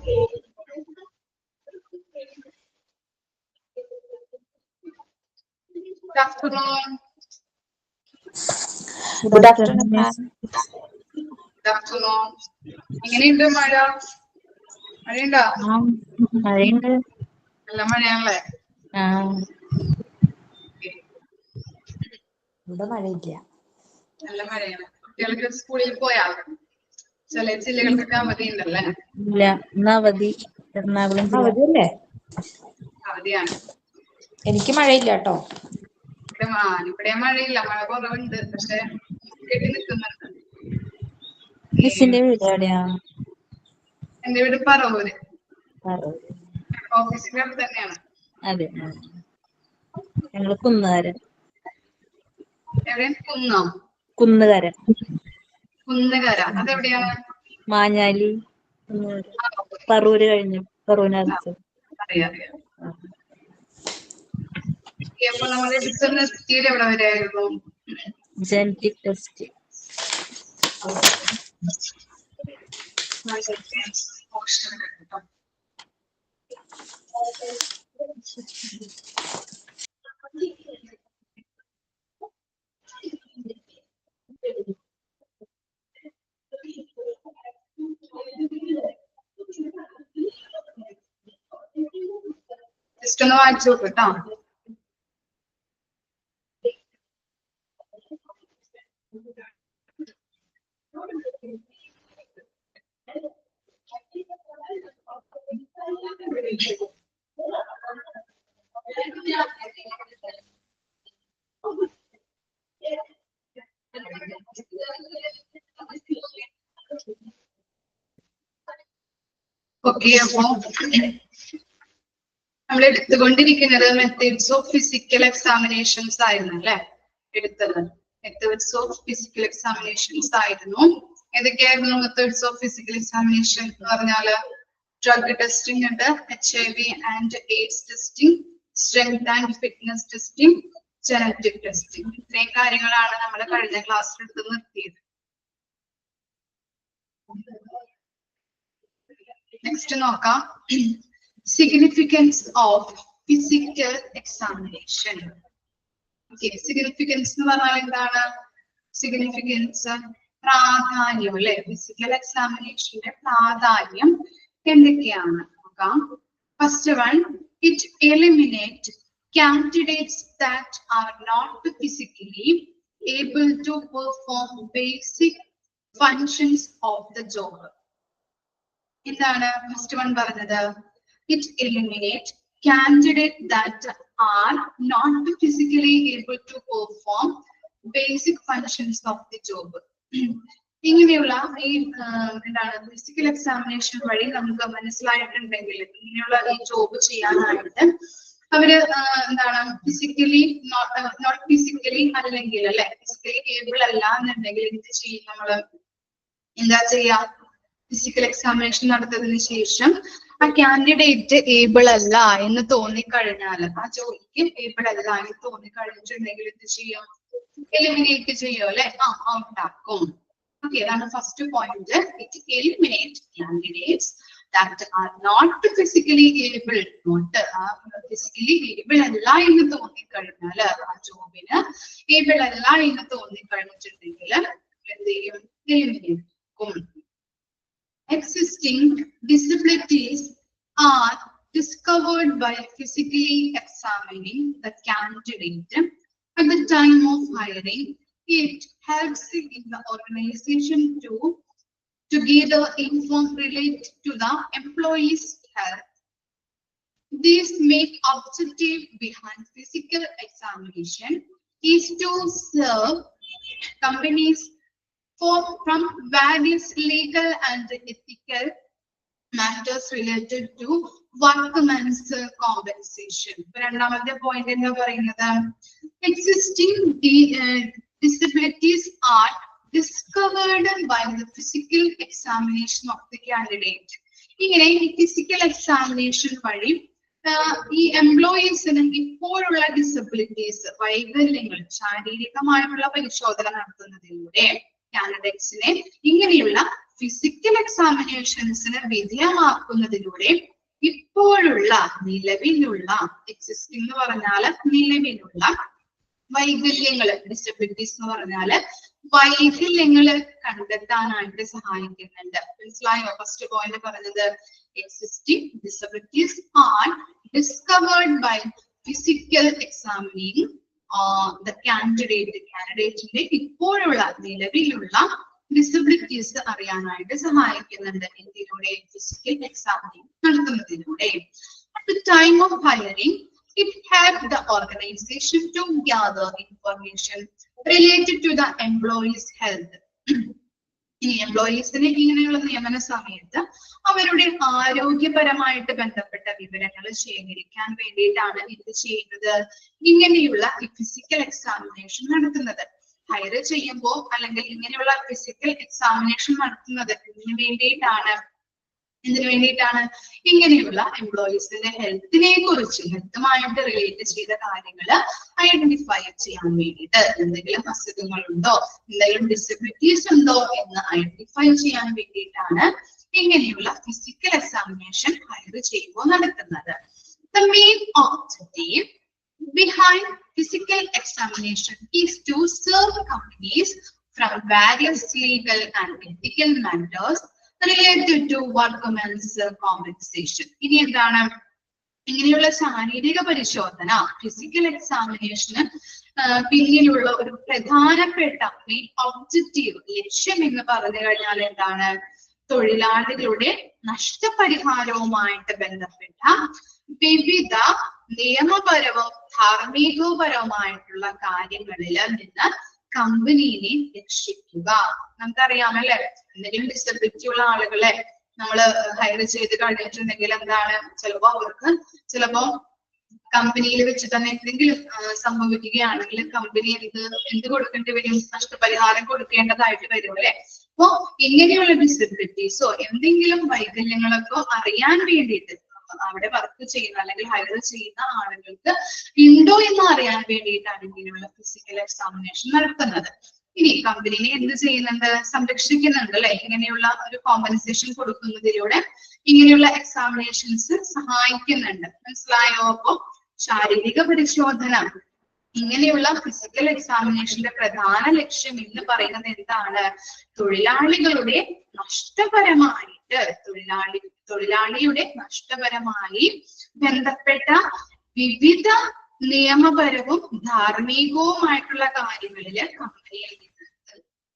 Good afternoon. Good afternoon, ma'am. Good afternoon. എങ്ങനെയുണ്ട് മഴ? മഴയുണ്ടോ? മഴയുണ്ട്. നല്ല മഴയാണല്ലേ? ഇവിടെ മഴയില്ല. നല്ല മഴയാണ്. കുട്ടികൾക്ക് സ്കൂളിൽ പോയാ? ചില ജില്ലകൾക്കൊക്കെ അവധി ഉണ്ടല്ലേ? ഇല്ല, ഇന്ന് അവധി. എറണാകുളം അവധിയല്ലേ? അവധിയാണ്. എനിക്ക് മഴയില്ല കേട്ടോ. ഇവിടെ മഴയില്ല, മഴ കുറവുണ്ട്. പക്ഷെ കെട്ടി നിൽക്കുന്നുണ്ട്. മിസ്സിന്റെ വീട് എവിടെയാ? എന്റെ വീട് പറവൂര്. ഓഫീസിന്റെ അടുത്ത് തന്നെയാണ്. അതെ, ഞങ്ങള് കുന്നുകാരൻ. എവിടെ? കുന്നോ? കുന്നുകാരൻ. കുന്നുകര അതെവിടെയാണ്? മാഞ്ഞാലി, പറൂര് കഴിഞ്ഞു. പറൂരിനടുത്ത്. അറിയാം. അപ്പൊ നമ്മുടെ എടുത്തുന്ന എത്തിയത് എവിടെ വരെയായിരുന്നു? Genetic test. ജസ്റ്റ് ഒന്ന് വായിച്ചു നോക്ക് കേട്ടോ. ഓക്കെ, അപ്പൊ നമ്മൾ എടുത്തുകൊണ്ടിരിക്കുന്നത് മെത്തേഡ്സ് ഓഫ് ഫിസിക്കൽ എക്സാമിനേഷൻസ് ആയിരുന്നു അല്ലെ? എടുത്തത് മെത്തേഡ്സ് ഓഫ് ഫിസിക്കൽ എക്സാമിനേഷൻസ് ആയിരുന്നു. ഏതൊക്കെയായിരുന്നു മെത്തേഡ്സ് ഓഫ് ഫിസിക്കൽ എക്സാമിനേഷൻ എന്ന് പറഞ്ഞാല്? ഡ്രഗ് ടെസ്റ്റിംഗ് ഉണ്ട്, HIV and AIDS testing, strength and fitness testing, genetic testing. ഇത്രയും കാര്യങ്ങളാണ് നമ്മൾ കഴിഞ്ഞ ക്ലാസ്സിൽ എടുത്ത് നിർത്തിയത്. നെക്സ്റ്റ് നോക്കാം. Significance of physical examination. Significance എന്ന് പറഞ്ഞാൽ എന്താണ്? സിഗ്നിഫിക്കൻസ് പ്രാധാന്യം അല്ലെ? ഫിസിക്കൽ എക്സാമിനേഷന്റെ പ്രാധാന്യം എന്തൊക്കെയാണ് നോക്കാം. First one, it eliminate candidates that are not physically able to perform basic functions of the job. എന്താണ് ഫസ്റ്റ് വൺ പറഞ്ഞത്? It eliminate candidate that are not physically able to perform basic functions of the job. ഇങ്ങനെയുള്ള ഈ എന്താണ് physical examination വഴി നമുക്ക് മനസ്സിലായിട്ടുണ്ടെങ്കിൽ ഇങ്ങനെയുള്ള ഈ job ചെയ്യാനായിട്ട് അവര് എന്താണ് ഫിസിക്കലി നോട്ട് ഫിസിക്കലി അല്ലെങ്കിൽ അല്ലെ ഫിസിക്കലി ഏബിൾ അല്ല എന്നുണ്ടെങ്കിൽ എന്ത് ചെയ്യും? നമ്മള് എന്താ ചെയ്യാ? ഫിസിക്കൽ എക്സാമിനേഷൻ നടത്തിയതിനു ശേഷം ആ കാൻഡിഡേറ്റ് ഏബിൾ അല്ല എന്ന് തോന്നിക്കഴിഞ്ഞാൽ, ആ ജോലിക്ക് ഏബിൾ അല്ല എന്ന് തോന്നിക്കഴിഞ്ഞിട്ടുണ്ടെങ്കിൽ എന്ത് ചെയ്യും? എലിമിനേറ്റ് ചെയ്യും അല്ലെ? ഔട്ടാക്കും. ഓക്കെ, അതാണ് first point. It eliminate candidates that are not physically able, physically able അല്ല എന്ന് തോന്നിക്കഴിഞ്ഞാൽ, ആ ജോബിന് ഏബിൾ അല്ല എന്ന് തോന്നിക്കഴിഞ്ഞിട്ടുണ്ടെങ്കിൽ എന്ത് ചെയ്യും? Eliminate. Existing disabilities are discovered by physically examining the candidate at the time of hiring. It helps in the organization to together inform relate to the employee's health. These make objective behind physical examination is to serve companies from various legal and ethical matters related to workmen's compensation. രണ്ടാമത്തെ point എന്താ പറയുന്നത്? Existing disabilities are discovered by the physical examination of the candidate. ഇങ്ങനെ ഈ physical examination വഴി ഈ എംപ്ലോയീസിന് ഇപ്പോഴുള്ള disabilities, വൈകല്യങ്ങൾ, ശാരീരികമായിട്ടുള്ള പരിശോധന നടത്തുന്നതിലൂടെ കാൻഡിഡേറ്റ്സിനെ ഇങ്ങനെയുള്ള ഫിസിക്കൽ എക്സാമിനേഷൻസിന് വിധേയമാക്കുന്നതിലൂടെ ഇപ്പോഴുള്ള നിലവിലുള്ള എക്സിസ്റ്റിംഗ് എന്ന് പറഞ്ഞാൽ നിലവിലുള്ള വൈകല്യങ്ങള്, ഡിസബിലിറ്റീസ് എന്ന് പറഞ്ഞാല് വൈകല്യങ്ങള് കണ്ടെത്താനായിട്ട് സഹായിക്കുന്നുണ്ട്. മനസ്സിലായോ? ഫസ്റ്റ് പോയിന്റ് പറഞ്ഞത് existing disabilities are discovered by physical examining the കാൻഡിഡേറ്റിന്റെ ഇപ്പോഴുള്ള നിലവിലുള്ള ഡിസബിലിറ്റീസ് അറിയാനായിട്ട് സഹായിക്കുന്നുണ്ട്. എന്തിലൂടെ? ഫിസിക്കൽ എക്സാമിനിങ് നടത്തുന്നതിലൂടെ. At the time of hiring, it helped the organization to gather information related to the employee's health. ഈ എംപ്ലോയീസിന് ഇങ്ങനെയുള്ള നിയമന സമയത്ത് അവരുടെ ആരോഗ്യപരമായിട്ട് ബന്ധപ്പെട്ട വിവരങ്ങൾ ശേഖരിക്കാൻ വേണ്ടിയിട്ടാണ് ഇത് ചെയ്യുന്നത്. ഇങ്ങനെയുള്ള ഫിസിക്കൽ എക്സാമിനേഷൻ നടത്തുന്നത്. ഹയർ ചെയ്യുമ്പോൾ അല്ലെങ്കിൽ ഇങ്ങനെയുള്ള ഫിസിക്കൽ എക്സാമിനേഷൻ നടത്തുന്നത് എന്തിനു വേണ്ടിയിട്ടാണ്? ഇങ്ങനെയുള്ള എംപ്ലോയീസിന്റെ ഹെൽത്തിനെ കുറിച്ച്, ഹെൽത്തുമായിട്ട് റിലേറ്റ് ചെയ്ത കാര്യങ്ങൾ ഐഡന്റിഫൈ ചെയ്യാൻ വേണ്ടിയിട്ട്, എന്തെങ്കിലും അസുഖങ്ങളുണ്ടോ, എന്തെങ്കിലും ഡിസബിലിറ്റീസ് ഉണ്ടോ എന്ന് ഐഡന്റിഫൈ ചെയ്യാൻ വേണ്ടിയിട്ടാണ് ഇങ്ങനെയുള്ള ഫിസിക്കൽ എക്സാമിനേഷൻ ഹയർ ചെയ്യുമ്പോൾ നടത്തുന്നത്. The main objective behind physical examination is to serve companies from various legal and ethical matters related to workmen's compensation. ഇനി എന്താണ്? ഇങ്ങനെയുള്ള ശാരീരിക പരിശോധന, ഫിസിക്കൽ എക്സാമിനേഷന് പിന്നിലുള്ള ഒരു പ്രധാനപ്പെട്ട ഒബ്ജക്റ്റീവ്, ലക്ഷ്യം എന്ന് പറഞ്ഞു കഴിഞ്ഞാൽ എന്താണ്? തൊഴിലാളികളുടെ നഷ്ടപരിഹാരവുമായിട്ട് ബന്ധപ്പെട്ട വിവിധ നിയമപരവും ധാർമ്മികപരവുമായിട്ടുള്ള കാര്യങ്ങളിൽ നിന്ന് കമ്പനിയെ രക്ഷിക്കുക. നമുക്കറിയാമല്ലേ, എന്തെങ്കിലും ഡിസബിലിറ്റി ഉള്ള ആളുകളെ നമ്മൾ ഹയർ ചെയ്ത് കഴിഞ്ഞിട്ടുണ്ടെങ്കിൽ എന്താണ്? ചിലപ്പോ കമ്പനിയിൽ വെച്ച് തന്നെ എന്തെങ്കിലും സംഭവിക്കുകയാണെങ്കിൽ കമ്പനി എന്ത് കൊടുക്കേണ്ടി വരും? നഷ്ടപരിഹാരം കൊടുക്കേണ്ടതായിട്ട് വരും അല്ലെ. അപ്പോ ഇങ്ങനെയുള്ള ഡിസബിലിറ്റീസോ എന്തെങ്കിലും വൈകല്യങ്ങളൊക്കെ അറിയാൻ വേണ്ടിയിട്ട് അവിടെ വർക്ക് ചെയ്യുന്ന അല്ലെങ്കിൽ ഹയർ ചെയ്യുന്ന ആളുകൾക്ക് ഉണ്ടോ എന്ന് അറിയാൻ വേണ്ടിയിട്ടാണ് ഇങ്ങനെയുള്ള ഫിസിക്കൽ എക്സാമിനേഷൻ നടത്തുന്നത്. ഇനി കമ്പനിനെ എന്ത് ചെയ്യുന്നുണ്ട്? സംരക്ഷിക്കുന്നുണ്ട് അല്ലെ. ഇങ്ങനെയുള്ള ഒരു കോമ്പൻസേഷൻ കൊടുക്കുന്നതിലൂടെ ഇങ്ങനെയുള്ള എക്സാമിനേഷൻസ് സഹായിക്കുന്നുണ്ട്. മനസ്സിലായോ? അപ്പോ ശാരീരിക പരിശോധന, ഇങ്ങനെയുള്ള ഫിസിക്കൽ എക്സാമിനേഷന്റെ പ്രധാന ലക്ഷ്യം എന്ന് പറയുന്നത് എന്താണ്? തൊഴിലാളികളുടെ നഷ്ടപരമായിട്ട് തൊഴിലാളിയുടെ നഷ്ടപരമായി ബന്ധപ്പെട്ട വിവിധ നിയമപരവും ധാർമ്മികവുമായിട്ടുള്ള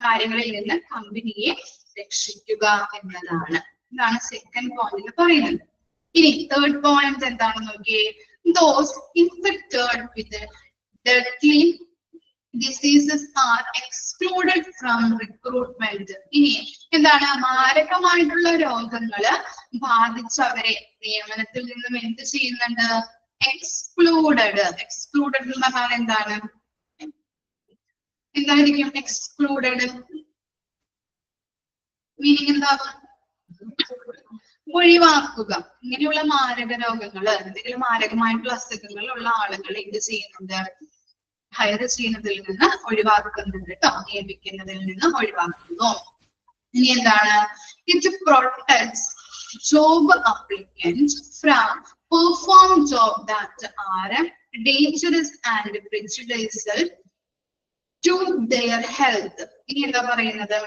കാര്യങ്ങളിൽ നിന്ന് കമ്പനിയെ രക്ഷിക്കുക എന്നതാണ്. ഇതാണ് സെക്കൻഡ് പോയിന്റിൽ പറയുന്നത്. ഇനി തേർഡ് പോയിന്റ് എന്താണെന്ന് നോക്കിയേ. Those infected with deadly diseases are excluded from recruitment. ഇനി എന്താണ്? മാരകമായിട്ടുള്ള രോഗങ്ങള് ബാധിച്ചവരെ നിയമനത്തിൽ നിന്നും എന്ത് ചെയ്യുന്നുണ്ട്? എക്സ്ക്ലൂഡഡ് എന്ന് പറഞ്ഞാൽ എന്താണ്? എന്തായിരിക്കും എക്സ്ക്ലൂഡഡ് മീനിങ്? എന്താകും? ഒഴിവാക്കുക. ഇങ്ങനെയുള്ള മാരക രോഗങ്ങള്, എന്തെങ്കിലും മാരകമായിട്ടുള്ള അസുഖങ്ങൾ ഉള്ള ആളുകളെ എന്ത് ചെയ്യുന്നുണ്ട്? ഹയർ ചെയ്യുന്നതിൽ നിന്ന് ഒഴിവാക്കുന്നുണ്ട് കേട്ടോ. നിയമിക്കുന്നതിൽ നിന്ന് ഒഴിവാക്കുന്നു. ഇനി എന്താണ്? It protects job applicants from perform job that are dangerous and prejudicial to their health. ഇനി എന്താ പറയുന്നത്?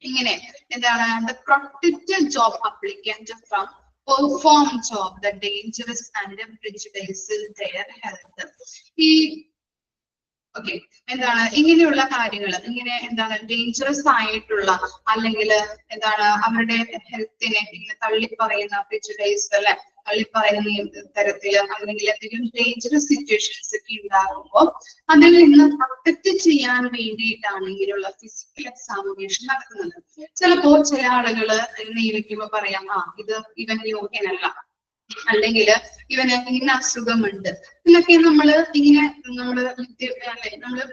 ഇങ്ങനെ എന്താണ്? The protected job applicant from perform job that dangerous and prejudicial their health. ഈ ഓക്കെ എന്താണ്? ഇങ്ങനെയുള്ള കാര്യങ്ങൾ, ഇങ്ങനെ എന്താണ് ഡേഞ്ചറസ് ആയിട്ടുള്ള അല്ലെങ്കിൽ എന്താണ് അവരുടെ ഹെൽത്തിനെ ഇങ്ങനെ തള്ളിപ്പറയുന്ന പ്രിജുഡൈസ് അല്ലെ, തള്ളിപ്പറയുന്ന തരത്തില് അല്ലെങ്കിൽ എന്തെങ്കിലും ഡേഞ്ചറസ് സിറ്റുവേഷൻസ് ഒക്കെ ഉണ്ടാകുമ്പോൾ അതിൽ നിന്ന് പ്രൊട്ടക്ട് ചെയ്യാൻ വേണ്ടിയിട്ടാണ് ഇങ്ങനെയുള്ള ഫിസിക്കൽ എക്സാമിനേഷൻ നടത്തുന്നത്. ചിലപ്പോ ചില ആളുകള് നിയമിക്കുമ്പോ പറയാം, ഇവൻ യോഗ്യനല്ല, അല്ലെങ്കിൽ ഇവന് ഇങ്ങനെ അസുഖമുണ്ട് എന്നൊക്കെ നമ്മള്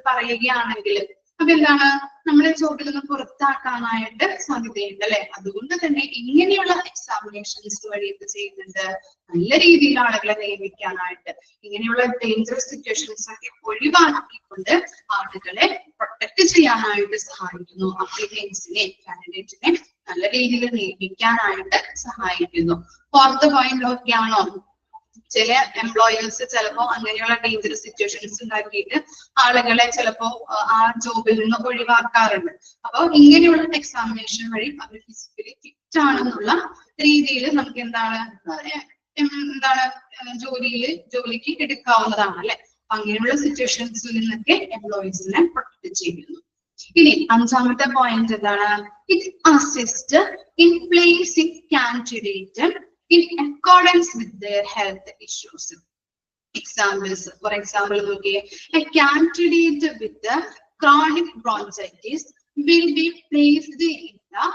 പറയുകയാണെങ്കിൽ അതെന്താണ്? നമ്മുടെ ജോബിൽ നിന്ന് പുറത്താക്കാനായിട്ട് സാധ്യതയുണ്ട് അല്ലെ. അതുകൊണ്ട് തന്നെ ഇങ്ങനെയുള്ള എക്സാമിനേഷൻസ് വഴി എന്ത് ചെയ്യുന്നുണ്ട്? നല്ല രീതിയിൽ ആളുകളെ നിയമിക്കാനായിട്ട് ഇങ്ങനെയുള്ള ഡേഞ്ചറസ് സിറ്റുവേഷൻസ് ഒക്കെ ഒഴിവാക്കിക്കൊണ്ട് ആളുകളെ പ്രൊട്ടക്ട് ചെയ്യാനായിട്ട് സഹായിക്കുന്നു. അപ്ലിക്കൻസിനെ, കാൻഡിഡേറ്റിനെ നല്ല രീതിയിൽ നിയമിക്കാനായിട്ട് സഹായിക്കുന്നു. ഫോർത്ത് പോയിന്റ് ഒക്കെയാണോ? ചില എംപ്ലോയേഴ്സ് ചിലപ്പോ അങ്ങനെയുള്ള ഡേഞ്ചറസ് സിറ്റുവേഷൻസ് ഉണ്ടാക്കിയിട്ട് ആളുകളെ ചിലപ്പോ ആ ജോബിൽ നിന്ന് ഒഴിവാക്കാറുണ്ട്. അപ്പൊ ഇങ്ങനെയുള്ള എക്സാമിനേഷൻ വഴി അവർ ഫിസിക്കലി ഫിറ്റ് ആണെന്നുള്ള രീതിയിൽ നമുക്ക് എന്താണ് ജോലിക്ക് എടുക്കാവുന്നതാണ് അല്ലെ. അങ്ങനെയുള്ള സിറ്റുവേഷൻസിൽ നിന്നൊക്കെ എംപ്ലോയീസിനെ പ്രൊട്ടക്ട് ചെയ്യുന്നു. ഇനി അഞ്ചാമത്തെ പോയിന്റ് എന്താണ്? It assist in placing candidate in accordance with their health issues. Examples, for example, okay, a candidate with the chronic bronchitis will be placed in the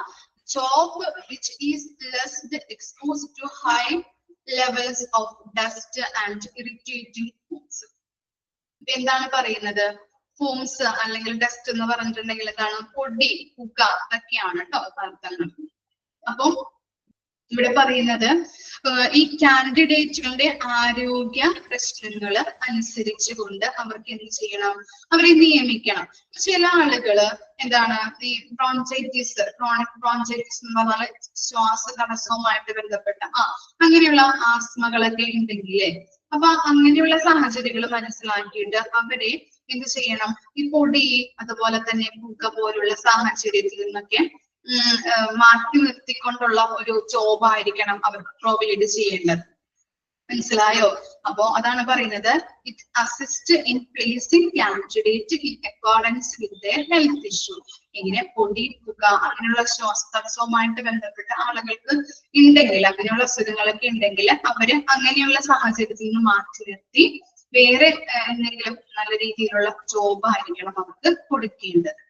job which is less exposed to high levels of dust and irritating fumes. എന്താണ് പറയുന്നത്? ഫൂംസ് അല്ലെങ്കിൽ dust എന്ന് പറഞ്ഞിട്ടുണ്ടെങ്കിൽ എന്താണ്? പൊടി, പുക, അതൊക്കെയാണ് കേട്ടോ അർത്ഥങ്ങൾ. അപ്പം ഇവിടെ പറയുന്നത് ഈ കാൻഡിഡേറ്റുകളുടെ ആരോഗ്യ പ്രശ്നങ്ങൾ അനുസരിച്ച് കൊണ്ട് അവർക്ക് എന്ത് ചെയ്യണം? അവരെ നിയമിക്കണം. ചില ആളുകള് എന്താണ് ഈ ബ്രോൺചൈറ്റിസ്, ക്രോണിക് ബ്രോൺചൈറ്റിസ് എന്ന് പറഞ്ഞാൽ ശ്വാസ തടസ്സവുമായിട്ട് ബന്ധപ്പെട്ട അങ്ങനെയുള്ള ആസ്മകളൊക്കെ ഉണ്ടെങ്കിലേ, അപ്പൊ അങ്ങനെയുള്ള സാഹചര്യങ്ങൾ മനസ്സിലാക്കിയിട്ട് അവരെ എന്ത് ചെയ്യണം? ഈ പൊടി അതുപോലെ തന്നെ പുക പോലുള്ള സാഹചര്യത്തിൽ നിന്നൊക്കെ മാറ്റി നിർത്തിക്കൊണ്ടുള്ള ഒരു ജോബ് ആയിരിക്കണം അവർക്ക് പ്രൊവൈഡ് ചെയ്യേണ്ടത്. മനസ്സിലായോ? അപ്പോ അതാണ് പറയുന്നത് it assist in placing candidate in accordance with their health issue. ഇങ്ങനെ പൊടി, പുക അങ്ങനെയുള്ള ശ്വാസതടസ്സവുമായിട്ട് ബന്ധപ്പെട്ട ആളുകൾക്ക് ഉണ്ടെങ്കിൽ, അങ്ങനെയുള്ള അസുഖങ്ങളൊക്കെ ഉണ്ടെങ്കിൽ അവര് അങ്ങനെയുള്ള സാഹചര്യത്തിൽ നിന്ന് മാറ്റി നിർത്തി വേറെ എന്തെങ്കിലും നല്ല രീതിയിലുള്ള ജോബ് ആയിരിക്കണം അവർക്ക് കൊടുക്കേണ്ടത്.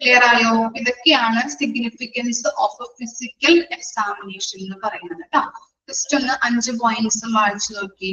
ക്ലിയർ ആയോ? ഇതൊക്കെയാണ് significance of A physical examination എന്ന് പറയുന്നത് കേട്ടോ. ജസ്റ്റ് ഒന്ന് 5 പോയിന്റ്സ് വായിച്ചു നോക്കി.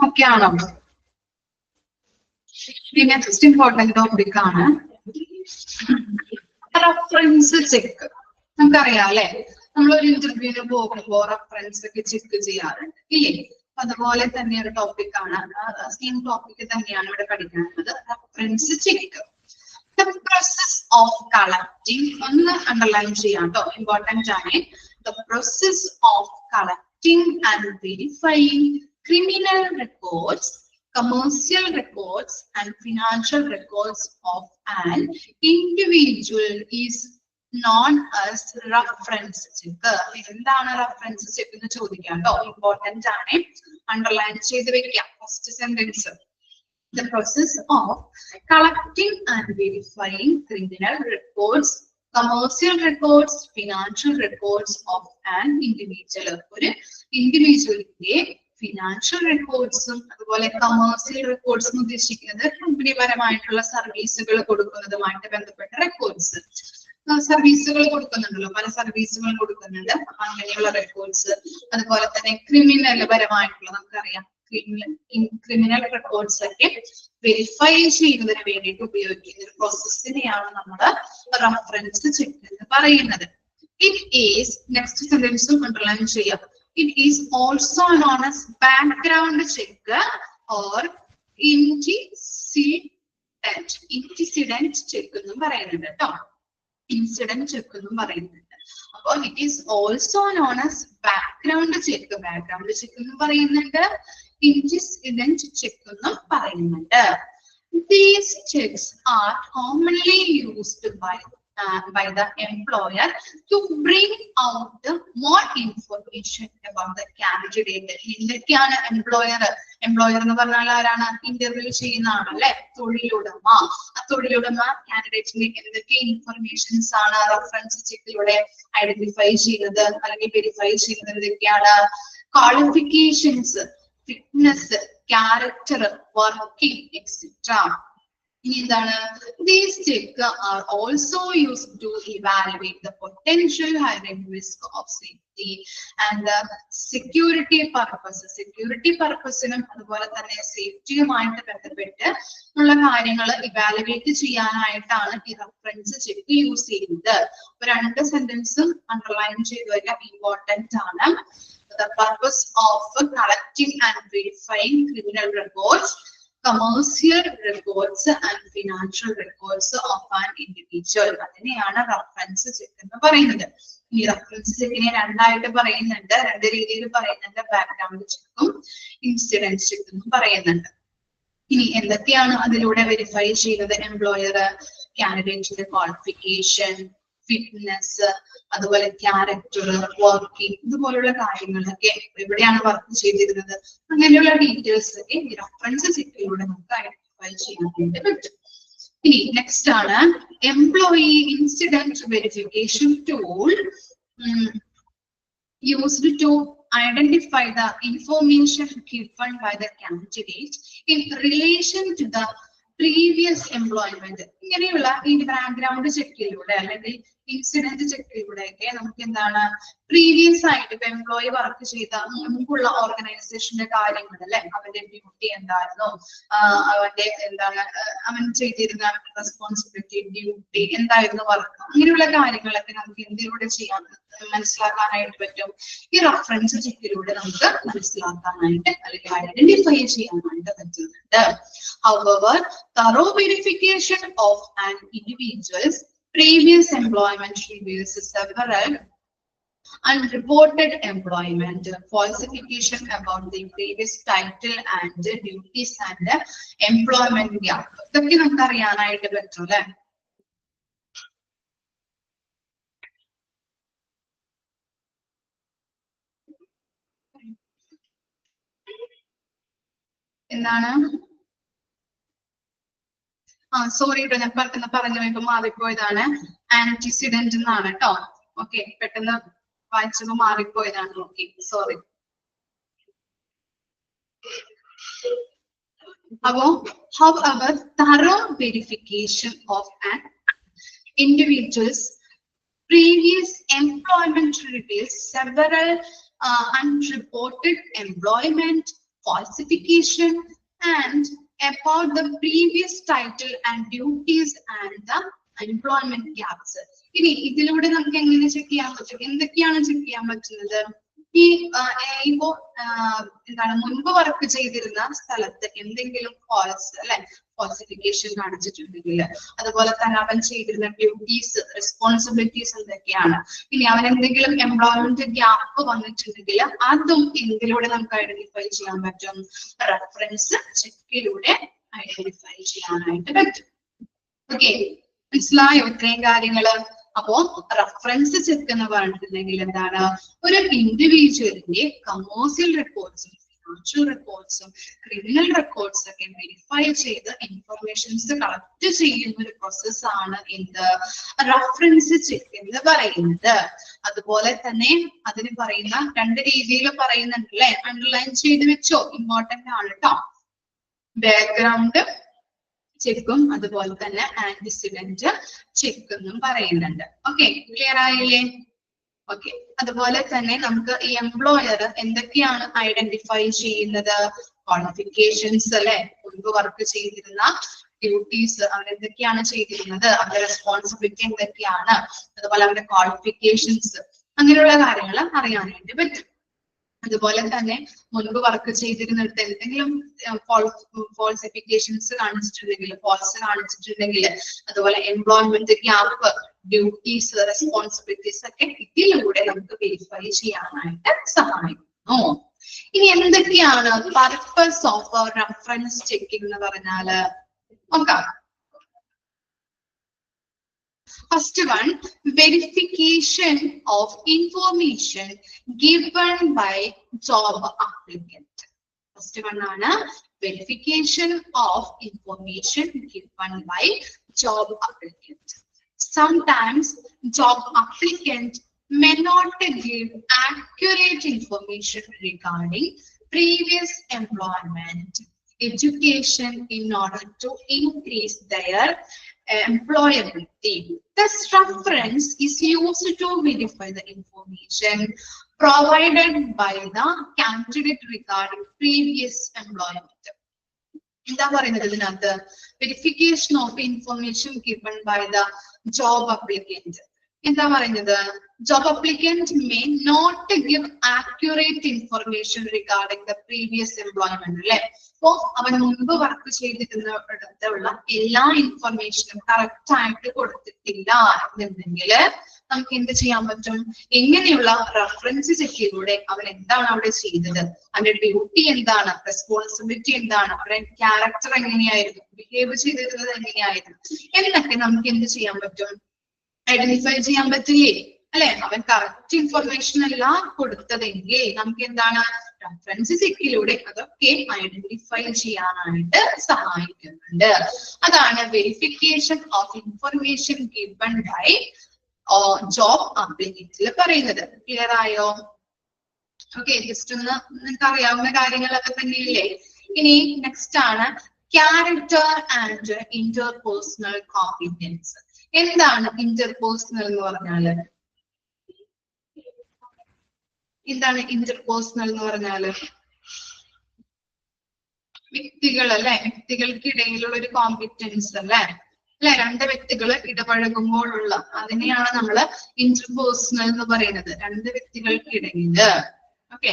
ഓക്കെ ആണോ? നെക്സ്റ്റ് ഇമ്പോർട്ടന്റ് ടോപ്പിക് ആണ് റഫറൻസ് ചെക്ക്. നമുക്കറിയാം അല്ലെ, നമ്മളൊരു ഇന്റർവ്യൂവിന് പോകുമ്പോൾ റഫറൻസ് ഒക്കെ ചെക്ക് ചെയ്യാറുണ്ട് ഇല്ലേ? അതുപോലെ തന്നെ ഒരു ടോപ്പിക് ആണ്, സെയിം ടോപ്പിക് തന്നെയാണ് ഇവിടെ പഠിക്കുന്നത്, reference check. The process of collecting, ഒന്ന് അണ്ടർലൈൻ ചെയ്യാം കേട്ടോ, ഇമ്പോർട്ടന്റ് ആണ്. The process of collecting and verifying criminal records, commercial records and financial records of an individual is known as reference check. എന്താണ് reference check എന്ന് ചോദിക്കാം കേട്ടോ, important ആണ്, underline ചെയ്ത് വെക്കാം. First sentence, the process of collecting and verifying criminal records, commercial records, financial records of an individual. ഒരു ഇൻഡിവിജ്വലിന്റെ financial റെക്കോർഡ്സും അതുപോലെ commercial റെക്കോർഡ്സും ഉദ്ദേശിക്കുന്നത് കമ്പനിപരമായിട്ടുള്ള സർവീസുകൾ കൊടുക്കുന്നതുമായിട്ട് ബന്ധപ്പെട്ട റെക്കോർഡ്സ്. സർവീസുകൾ കൊടുക്കുന്നുണ്ടല്ലോ, പല സർവീസുകൾ കൊടുക്കുന്നുണ്ട്, അങ്ങനെയുള്ള റെക്കോർഡ്സ്. അതുപോലെ തന്നെ ക്രിമിനൽ പരമായിട്ടുള്ള, നമുക്കറിയാം ക്രിമിനൽ റെക്കോർഡ്സ് ഒക്കെ വെരിഫൈ ചെയ്യുന്നതിന് വേണ്ടിയിട്ട് ഉപയോഗിക്കുന്ന ഒരു പ്രോസസ്സിനെയാണ് നമ്മൾ റഫറൻസ് ചെക്ക് എന്ന് പറയുന്നത്. It is, next sentence underline ചെയ്യാം. It is also known as background check or antecedent. Antecedent check എന്നും പറയുന്നുണ്ട് കേട്ടോ. Incident check എന്നും പറയുന്നുണ്ട്. അപ്പോൾ it is also known as background check. Background check എന്നും പറയുന്നുണ്ട്. Antecedent check എന്നും പറയുന്നുണ്ട്. These checks are commonly used by the employer to bring out more information about the candidate. എന്തൊക്കെയാണ് employer എന്ന് പറഞ്ഞാൽ ആരാണ്? ഇന്റർവ്യൂ ചെയ്യുന്ന ആളല്ലേ, തൊഴിലുടമ. ആ തൊഴിലുടമ കാൻഡിഡേറ്റിന് എന്തൊക്കെ ഇൻഫർമേഷൻസ് ആണ് റഫറൻസ് ചെക്കിലൂടെ ഐഡന്റിഫൈ ചെയ്യുന്നത് അല്ലെങ്കിൽ വെരിഫൈ ചെയ്യുന്നത്? എന്തൊക്കെയാണ്? Qualifications, fitness, character, working etcetera. These checks are also used to evaluate the potential hiring risk of safety and security purposes. Security purpose-നും അതുപോലെ തന്നെ സേഫ്റ്റിയുമായിട്ട് ബന്ധപ്പെട്ട് ഉള്ള കാര്യങ്ങൾ ഇവാലുവേറ്റ് ചെയ്യാനായിട്ടാണ് ഈ റഫറൻസ് ചെക്ക് യൂസ് ചെയ്യുന്നത്. രണ്ട് സെന്റൻസും അണ്ടർലൈൻ ചെയ്ത് വരിക ഇമ്പോർട്ടന്റ് ആണ്. The purpose of collecting and verifying criminal records, commercial records and financial records of an individual. അതിനെയാണ് റഫറൻസ് ചെക്ക് എന്ന് പറയുന്നത്. ഈ റഫറൻസ് ചെക്കിനെ രണ്ടായിട്ട് പറയുന്നുണ്ട്, രണ്ട് രീതിയിൽ പറയുന്നുണ്ട്. ബാക്ക്ഗ്രൗണ്ട് ചെക്കും ഇൻസിഡന്റ് ചെക്ക് എന്നും പറയുന്നുണ്ട്. ഇനി എന്തൊക്കെയാണ് അതിലൂടെ വെരിഫൈ ചെയ്യുന്നത്? എംപ്ലോയർ കാൻഡിഡേറ്റിന്റെ ക്വാളിഫിക്കേഷൻ, ഫിറ്റ്നസ്, അതുപോലെ ക്യാരക്ടർ, വർക്കിംഗ്, ഇതുപോലുള്ള കാര്യങ്ങളൊക്കെ എവിടെയാണ് വർക്ക് ചെയ്തിരുന്നത്, അങ്ങനെയുള്ള ഡീറ്റെയിൽസ് ഒക്കെ ഈ റഫറൻസ് ചെക്കിലൂടെ നമുക്ക് ഐഡന്റിഫൈ ചെയ്യാനായിട്ട് പറ്റും. ഇനി നെക്സ്റ്റ് ആണ് employee incident verification tool used to identify the information given by the candidate in relation to the previous employment. ഇങ്ങനെയുള്ള ഈ ബാക്ക്ഗ്രൗണ്ട് ചെക്കിലൂടെ അല്ലെങ്കിൽ ഇൻസിഡന്റ് ചെക്കിലൂടെ ഒക്കെ നമുക്ക് എന്താണ് പ്രീവിയസ് ആയിട്ട് ഇപ്പൊ എംപ്ലോയി വർക്ക് ചെയ്ത മുമ്പുള്ള ഓർഗനൈസേഷന്റെ കാര്യങ്ങൾ അല്ലെ, അവന്റെ ഡ്യൂട്ടി എന്തായിരുന്നു, അവന്റെ എന്താണ് അവൻ ചെയ്തിരുന്ന റെസ്പോൺസിബിലിറ്റി, ഡ്യൂട്ടി എന്തായിരുന്നു, വർക്ക്, അങ്ങനെയുള്ള കാര്യങ്ങളൊക്കെ നമുക്ക് എന്തിലൂടെ ചെയ്യാൻ മനസ്സിലാക്കാനായിട്ട് പറ്റും? ഈ റഫറൻസ് ചെക്കിലൂടെ നമുക്ക് മനസ്സിലാക്കാനായിട്ട് അല്ലെങ്കിൽ ഐഡന്റിഫൈ ചെയ്യാനായിട്ട് പറ്റുന്നുണ്ട്. However, thorough verification of an individual's previous employment reveals several unreported employment, falsification about the previous title and duties and employment gap. ഇതൊക്കെ നമുക്ക് അറിയാനായിട്ട് പറ്റും അല്ലെ. എന്താണ്? സോറി കേട്ടോ, ഞാൻ പെട്ടെന്ന് പറഞ്ഞു ഇപ്പൊ മാറിപ്പോയതാണ്. ആന്റിസിഡന്റ് എന്നാണ് കേട്ടോ. ഓക്കെ, പെട്ടെന്ന് വായിച്ചപ്പോ മാറിപ്പോയതാണ്. Okay, sorry. അപ്പോ however, thorough verification of an individual's previous employment reveals several unreported employment, falsification and about the previous title and duties and the employment gaps. ഇനി ഇതിലൂടെ നമുക്ക് എങ്ങനെ ചെക്ക് ചെയ്യാൻ പറ്റും? എന്തൊക്കെയാണ് ചെക്ക് ചെയ്യാൻ പറ്റുന്നത്? ഈ ഇപ്പോ എന്താണ് മുൻപ് വർക്ക് ചെയ്തിരുന്ന സ്ഥലത്ത് എന്തെങ്കിലും ഫാൾസിഫിക്കേഷൻ കാണിച്ചിട്ടുണ്ടെങ്കിൽ, അതുപോലെ തന്നെ അവൻ ചെയ്തിരുന്ന ഡ്യൂട്ടീസ്, റെസ്പോൺസിബിലിറ്റീസ് എന്തൊക്കെയാണ്, ഇനി അവൻ എന്തെങ്കിലും എംപ്ലോയ്മെന്റ് ഗ്യാപ്പ് വന്നിട്ടുണ്ടെങ്കിൽ അതും എന്തിലൂടെ നമുക്ക് ഐഡന്റിഫൈ ചെയ്യാൻ പറ്റും? റെഫറൻസ് ചെക്കിലൂടെ ഐഡന്റിഫൈ ചെയ്യാനായിട്ട് പറ്റും. ഓക്കെ, മനസ്സിലായോ ഇത്രയും കാര്യങ്ങള്? അപ്പോ റഫറൻസ് ചെക്ക് എന്ന് പറഞ്ഞിട്ടുണ്ടെങ്കിൽ എന്താണ്? ഒരു ഇൻഡിവിജ്വലിന്റെ കമേഴ്സ്യൽ റെക്കോർഡ്സും ഫിനാൻഷ്യൽ റെക്കോർഡ്സും ക്രിമിനൽ റെക്കോർഡ്സ് ഒക്കെ വെരിഫൈ ചെയ്ത് ഇൻഫർമേഷൻസ് കളക്ട് ചെയ്യുന്ന ഒരു പ്രോസസ് ആണ് എന്ത്? റഫറൻസ് ചെക്ക് എന്ന് പറയുന്നത്. അതുപോലെ തന്നെ അതിന് പറയുന്ന രണ്ട് രീതിയിൽ പറയുന്നുണ്ട് അല്ലെ, അണ്ടർലൈൻ ചെയ്ത് വെച്ചോ, ഇമ്പോർട്ടന്റ് ആണ് കേട്ടോ. ബാക്ക്ഗ്രൗണ്ട് ചെക്കും അതുപോലെ തന്നെ ആന്റിസിഡന്റ് ചെക്ക് എന്നും പറയുന്നുണ്ട്. ഓക്കെ, ക്ലിയർ ആയില്ലേ? ഓക്കെ, അതുപോലെ തന്നെ നമുക്ക് ഈ എംപ്ലോയർ എന്തൊക്കെയാണ് ഐഡന്റിഫൈ ചെയ്യുന്നത്? ക്വാളിഫിക്കേഷൻസ് അല്ലെ, മുൻപ് വർക്ക് ചെയ്തിരുന്ന ഡ്യൂട്ടീസ്, അവരെന്തൊക്കെയാണ് ചെയ്തിരുന്നത്, അവരുടെ റെസ്പോൺസിബിലിറ്റി എന്തൊക്കെയാണ്, അതുപോലെ അവരുടെ ക്വാളിഫിക്കേഷൻസ്, അങ്ങനെയുള്ള കാര്യങ്ങൾ അറിയാനായിട്ട് പറ്റും. അതുപോലെ തന്നെ മുൻപ് വർക്ക് ചെയ്തിരുന്നിടത്ത് എന്തെങ്കിലും ഫോൾസിഫിക്കേഷൻസ് കാണിച്ചിട്ടുണ്ടെങ്കിൽ, അതുപോലെ എംപ്ലോയ്മെന്റ് ഗ്യാപ്പ്, ഡ്യൂട്ടീസ്, റെസ്പോൺസിബിലിറ്റീസ് ഒക്കെ ഇതിലൂടെ നമുക്ക് വെരിഫൈ ചെയ്യാനായിട്ട് സഹായിക്കുന്നു. ഇനി എന്തൊക്കെയാണ് പർപ്പസ് ഓഫ് റെഫറൻസ് ചെക്കിംഗ് എന്ന് പറഞ്ഞാല് നോക്കാം. First one, verification of information given by job applicant. First one ആണ് verification of information given by job applicant. Sometimes job applicant may not give accurate information regarding previous employment, education in order to increase their employability. This reference is used to verify the information provided by the candidate regarding previous employment. എന്താ പറയുന്നത് ഇതിനകത്ത്? Verification of information given by the job applicant. എന്താ പറയുന്നത്? Job applicant may not give accurate information regarding the previous employment, അല്ലെ? അപ്പോ അവൻ മുൻപ് work ചെയ്തിരുന്നിടത്തുള്ള എല്ലാ ഇൻഫർമേഷനും കറക്റ്റ് ആയിട്ട് കൊടുത്തിട്ടില്ല എന്നുണ്ടെങ്കിൽ നമുക്ക് എന്ത് ചെയ്യാൻ പറ്റും? എങ്ങനെയുള്ള റെഫറൻസ് ചെക്കിലൂടെ അവൻ എന്താണ് അവിടെ ചെയ്തത്, അവന്റെ ഡ്യൂട്ടി എന്താണ്, റെസ്പോൺസിബിലിറ്റി എന്താണ്, അവരുടെ ക്യാരക്ടർ എങ്ങനെയായിരുന്നു, ബിഹേവ് ചെയ്തിരുന്നത് എങ്ങനെയായിരുന്നു എന്നൊക്കെ നമുക്ക് എന്ത് ചെയ്യാൻ പറ്റും? ഐഡന്റിഫൈ ചെയ്യാൻ പറ്റില്ലേ, അല്ലെ? അവൻ കറക്റ്റ് ഇൻഫർമേഷൻ അല്ല കൊടുത്തതെങ്കിൽ നമുക്ക് എന്താണ് റെഫറൻസ് ചെക്കിലൂടെ അതൊക്കെ ഐഡന്റിഫൈ ചെയ്യാനായിട്ട് സഹായിക്കുന്നുണ്ട്. അതാണ് verification of information given by job അപ്ലിക്കന്റിൽ പറയുന്നത്. ക്ലിയർ ആയോ? ഓക്കെ, ജസ്റ്റ് ഒന്ന് നിങ്ങൾക്ക് അറിയാവുന്ന കാര്യങ്ങളൊക്കെ തന്നെയില്ലേ. ഇനി നെക്സ്റ്റ് ആണ് ക്യാരക്ടർ ആൻഡ് ഇന്റർപേഴ്സണൽ കോമ്പിറ്റൻസ്. എന്താണ് ഇന്റർപേഴ്സണൽ എന്ന് പറഞ്ഞാല്? എന്താണ് ഇന്റർപേഴ്സണൽ എന്ന് പറഞ്ഞാല്? വ്യക്തികൾ, അല്ലെ? വ്യക്തികൾക്കിടയിലുള്ള ഒരു കോമ്പിറ്റൻസ്, അല്ലെ? രണ്ട് വ്യക്തികൾ ഇടപഴകുമ്പോഴുള്ള അതിനെയാണ് നമ്മള് ഇന്റർപേഴ്സണൽ എന്ന് പറയുന്നത്. രണ്ട് വ്യക്തികൾക്കിടയില്, ഓക്കെ,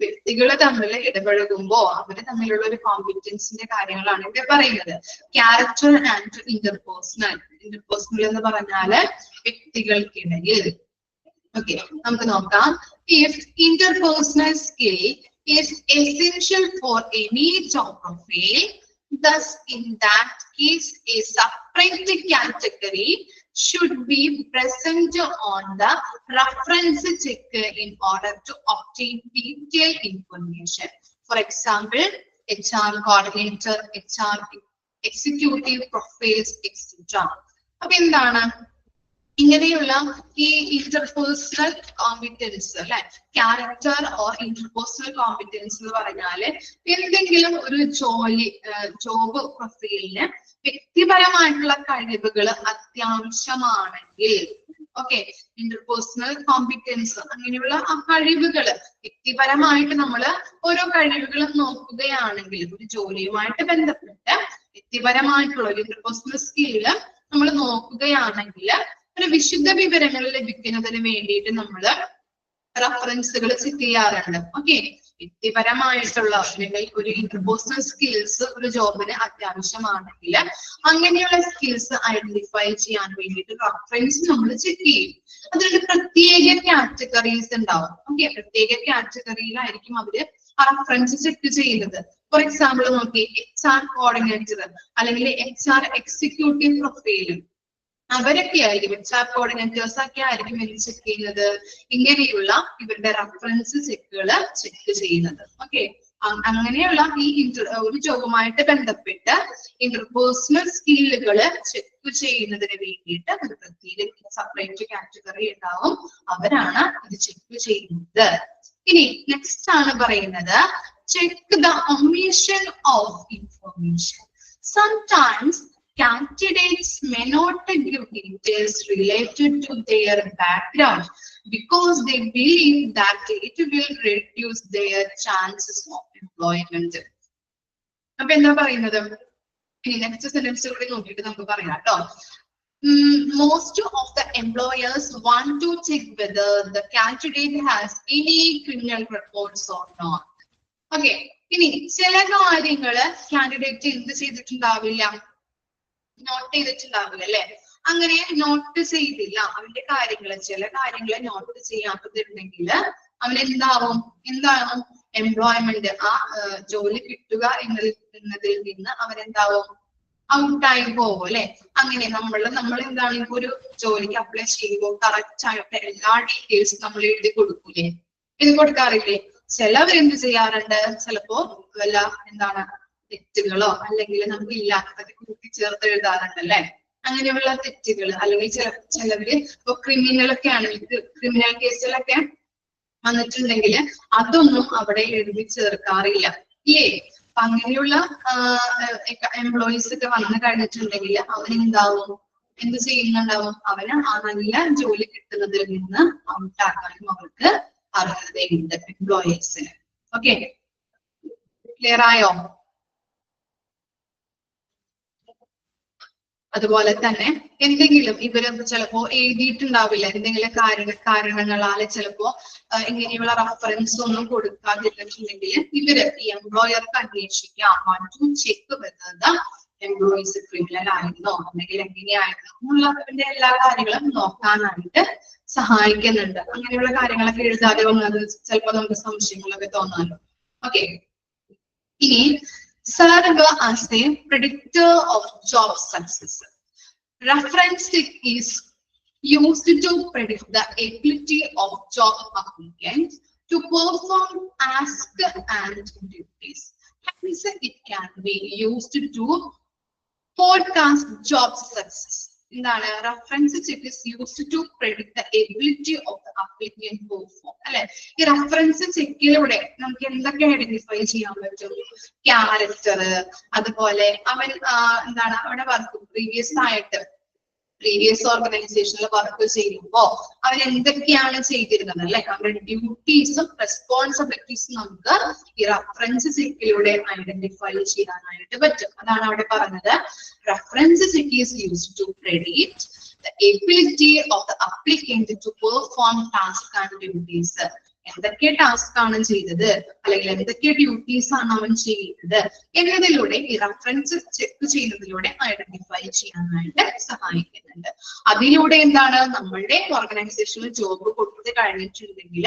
വ്യക്തികൾ തമ്മിൽ ഇടപഴകുമ്പോ അവര് തമ്മിലുള്ള ഒരു കോമ്പിറ്റൻസിന്റെ കാര്യങ്ങളാണ് ഇവിടെ പറയുന്നത്. Character and interpersonal. ഇന്റർപേഴ്സണൽ എന്ന് പറഞ്ഞാല് വ്യക്തികൾക്കിടയിൽ. ഓക്കെ, നമുക്ക് നോക്കാം. If interpersonal skill is essential for any job profile, thus in that case a separate category should be present on the reference check in order to obtain detailed information. For example, HR coordinator, HR executive profiles, etc. അപ്പൊ എന്താണ് ഇങ്ങനെയുള്ള ഈ interpersonal competence, അല്ലെ? Character or interpersonal competence എന്ന് പറഞ്ഞാല് എന്തെങ്കിലും ഒരു job പ്രൊഫൈലിന് വ്യക്തിപരമായിട്ടുള്ള കഴിവുകൾ അത്യാവശ്യമാണെങ്കിൽ, ഓക്കെ, ഇന്റർപേഴ്സണൽ കോമ്പിറ്റൻസ് അങ്ങനെയുള്ള ആ കഴിവുകൾ വ്യക്തിപരമായിട്ട് നമ്മൾ ഓരോ കഴിവുകളും നോക്കുകയാണെങ്കിൽ, ഒരു ജോലിയുമായിട്ട് ബന്ധപ്പെട്ട് വ്യക്തിപരമായിട്ടുള്ള ഒരു ഇന്റർപേഴ്സണൽ സ്കില്ല് നമ്മൾ നോക്കുകയാണെങ്കിൽ ഒരു വിശുദ്ധ വിവരങ്ങൾ ലഭിക്കുന്നതിന് വേണ്ടിയിട്ട് നമ്മൾ റഫറൻസുകൾ ചെക്ക് ചെയ്യാറുണ്ട്. ഓക്കെ, വ്യക്തിപരമായിട്ടുള്ള അല്ലെങ്കിൽ ഒരു ഇന്റർപേഴ്സണൽ സ്കിൽസ് ഒരു ജോബിന് അത്യാവശ്യമാണെങ്കിൽ അങ്ങനെയുള്ള സ്കിൽസ് ഐഡന്റിഫൈ ചെയ്യാൻ വേണ്ടിയിട്ട് റഫറൻസ് നമ്മൾ ചെക്ക് ചെയ്യും. അതിലൊരു പ്രത്യേക കാറ്റഗറീസ് ഉണ്ടാവും. ഓക്കെ, പ്രത്യേക കാറ്റഗറിയിലായിരിക്കും അവര് റഫറൻസ് ചെക്ക് ചെയ്യുന്നത്. ഫോർ എക്സാമ്പിൾ നോക്കി, HR കോർഡിനേറ്റർ അല്ലെങ്കിൽ HR എക്സിക്യൂട്ടീവ് പ്രൊഫൈൽ, അവരൊക്കെ ആയിരിക്കും, HR കോർഡിനേറ്റേഴ്സ് ഒക്കെ ആയിരിക്കും എന്ത് ചെക്ക് ചെയ്യുന്നത്? ഇങ്ങനെയുള്ള ഇവരുടെ റഫറൻസ് ചെക്കുകൾ ചെക്ക് ചെയ്യുന്നത്. ഓക്കെ, അങ്ങനെയുള്ള ഈ ഒരു ജോബുമായിട്ട് ബന്ധപ്പെട്ട് ഇന്റർപേഴ്സണൽ സ്കില്ലുകൾ ചെക്ക് ചെയ്യുന്നതിന് വേണ്ടിയിട്ട് ഒരു പ്രത്യേക സെപ്പറേറ്റ് കാറ്റഗറി ഉണ്ടാവും, അവരാണ് ഇത് ചെക്ക് ചെയ്യുന്നത്. ഇനി നെക്സ്റ്റ് ആണ് പറയുന്നത് check the omission of information. Sometimes candidates may not give details related to their background because they believe that it will reduce their chances of employment. അപ്പൊ എന്താ പറയുന്നത്? ഇനി നെക്സ്റ്റ് സെന്റൻസ് കൂടി നോക്കിയിട്ട് നമുക്ക് പറയാം കേട്ടോ. Most of the employers want to check whether the candidate has any criminal records or not. Okay. ഇനി ചില കാര്യങ്ങള് കാൻഡിഡേറ്റ് എന്ത് ചെയ്തിട്ടുണ്ടാവില്ല, നോട്ട് ചെയ്തിട്ടുണ്ടാവില്ല അല്ലെ. അങ്ങനെ നോട്ട് ചെയ്തില്ല അവന്റെ കാര്യങ്ങള്, ചില കാര്യങ്ങള് നോട്ട് ചെയ്യാത്തതുണ്ടെങ്കിൽ എന്താണ് എംപ്ലോയ്മെന്റ്, ആ ജോലി കിട്ടുക എന്നതിൽ നിന്ന് അവരെന്താവും, ഔട്ടായി പോകും അല്ലെ. അങ്ങനെ നമ്മൾ എന്താണ് ഇപ്പൊ ഒരു ജോലിക്ക് അപ്ലൈ ചെയ്യുമ്പോൾ കറക്റ്റ് ആയിട്ട് എല്ലാ ഡീറ്റെയിൽസും നമ്മൾ എഴുതി കൊടുക്കൂലേ, എഴുതി കൊടുക്കാറില്ലേ. ചിലവരെന്ത് ചെയ്യാറുണ്ട്, ചിലപ്പോ വല്ല തെറ്റുകളോ അല്ലെങ്കിൽ നമുക്ക് ഇല്ലാത്തതൊക്കെ കൂട്ടിച്ചേർത്ത് എഴുതാറുണ്ട് അല്ലെ. അങ്ങനെയുള്ള തെറ്റുകൾ അല്ലെങ്കിൽ ചിലവര് ഇപ്പൊ ക്രിമിനലൊക്കെ ആണെങ്കിൽ, ക്രിമിനൽ കേസിലൊക്കെ വന്നിട്ടുണ്ടെങ്കിൽ അതൊന്നും അവിടെ എഴുതി ചേർക്കാറില്ല ഇല്ലേ. അപ്പൊ അങ്ങനെയുള്ള എംപ്ലോയീസ് ഒക്കെ വന്നു കഴിഞ്ഞിട്ടുണ്ടെങ്കിൽ അവനെന്താവും, എന്ത് ചെയ്യുന്നുണ്ടാവും, അവന് ആ നല്ല ജോലി കിട്ടുന്നതിൽ നിന്ന് ഔട്ടാക്കാനും അവർക്ക് അർഹതയുണ്ട് എംപ്ലോയീസിന്. ഓക്കെ, ക്ലിയർ ആയോ? അതുപോലെ തന്നെ എന്തെങ്കിലും ഇവര് ചിലപ്പോ എഴുതിയിട്ടുണ്ടാവില്ല, എന്തെങ്കിലും കാരണങ്ങളാല് ചിലപ്പോ ഇങ്ങനെയുള്ള റെഫറൻസ് ഒന്നും കൊടുക്കാതിട്ടുണ്ടെങ്കിൽ ഇവര് ഈ എംപ്ലോയർക്ക് അന്വേഷിക്കാം, ചെക്ക് വെക്കുന്നത് എംപ്ലോയീസ് ക്രിമിനൽ ആയിരുന്നോ അല്ലെങ്കിൽ എങ്ങനെയായിരുന്നു എന്നുള്ളതിന്റെ എല്ലാ കാര്യങ്ങളും നോക്കാനായിട്ട് സഹായിക്കുന്നുണ്ട്. അങ്ങനെയുള്ള കാര്യങ്ങളൊക്കെ എഴുതാതെ വന്നത് ചിലപ്പോ നമുക്ക് സംശയങ്ങളൊക്കെ തോന്നാലോ. ഓക്കെ, ഇനി serve as a predictor of job success. Reference is used to predict the ability of job applicants to perform tasks and duties. Hence, it can be used to forecast job success. എന്താണ് reference check is used to predict the ability of the applicant perform അല്ലെ. ഈ reference ചെക്കിലൂടെ നമുക്ക് എന്തൊക്കെ identify ചെയ്യാൻ പറ്റും, character, അതുപോലെ അവൻ അവിടെ വർക്ക് പ്രീവിയസ് ഓർഗനൈസേഷനിൽ വർക്ക് ചെയ്യുമ്പോ അവൻ എന്തൊക്കെയാണ് ചെയ്തിരുന്നത് അല്ലെ, അവരുടെ ഡ്യൂട്ടീസും റെസ്പോൺസിബിലിറ്റീസും നമുക്ക് ഈ റഫറൻസ് ചെക്കിലൂടെ ഐഡന്റിഫൈ ചെയ്യാനായിട്ട് പറ്റും. അതാണ് അവിടെ പറഞ്ഞത്, reference check is used to predict the ability of the applicant to perform tasks and duties. എന്തൊക്കെ ടാസ്ക് ആണ് ചെയ്തത് അല്ലെങ്കിൽ എന്തൊക്കെ ഡ്യൂട്ടീസ് ആണ് അവൻ ചെയ്യുന്നത് എന്നതിലൂടെ ഈ റഫറൻസ് ചെക്ക് ചെയ്യുന്നതിലൂടെ ഐഡന്റിഫൈ ചെയ്യാനായിട്ട് സഹായിക്കുന്നുണ്ട്. അതിലൂടെ എന്താണ്, നമ്മളുടെ ഓർഗനൈസേഷനിൽ ജോബ് കൊടുത്ത് കഴിഞ്ഞിട്ടുണ്ടെങ്കിൽ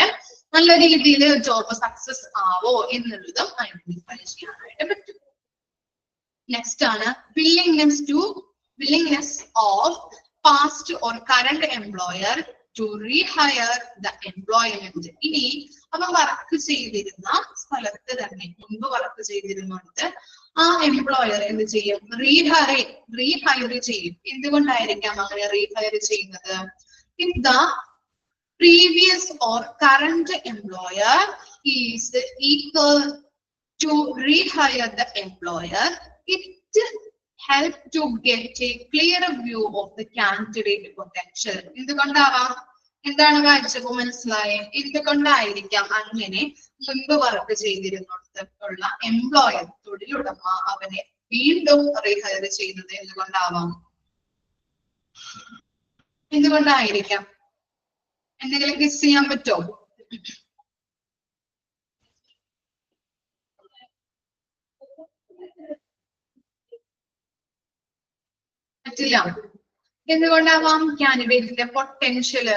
നല്ല രീതിയിൽ ജോബ് സക്സസ് ആവോ എന്നുള്ളതും ഐഡന്റിഫൈ ചെയ്യാനായിട്ട് പറ്റും. നെക്സ്റ്റ് ആണ് willingness of past or current employer to rehire the employment. ഇനി അവ വർക്ക് ചെയ്തിരുന്ന സ്ഥലത്ത് തന്നെ മുൻപ് വർക്ക് ചെയ്തിരുന്നിടത്ത് ആ എംപ്ലോയർ എന്ത് ചെയ്യും, റീഹയർ ചെയ്യും. എന്തുകൊണ്ടായിരിക്കാം അങ്ങനെ റീഹയർ ചെയ്യുന്നത്? If the previous or current employer is equal to rehire the employer, it help to get a clear view of the candidate potential. എന്തുകൊണ്ടാവാം, എന്താണ് വായിച്ചപ്പോ മനസ്സിലായേ? എന്തുകൊണ്ടായിരിക്കാം അങ്ങനെ മുൻപ് വർക്ക് ചെയ്തിരുന്നിടത്തുള്ള എംപ്ലോയർ, തൊഴിലുടമ അവനെ വീണ്ടും റീഹയർ ചെയ്യുന്നത് എന്തുകൊണ്ടാവാം? എന്തുകൊണ്ടായിരിക്കാം? എന്തെങ്കിലും ഗസ് ചെയ്യാൻ പറ്റുമോ? പറ്റില്ല. എന്തുകൊണ്ടാവാം? കാൻഡിഡേറ്റിന്റെ പൊട്ടൻഷ്യല്,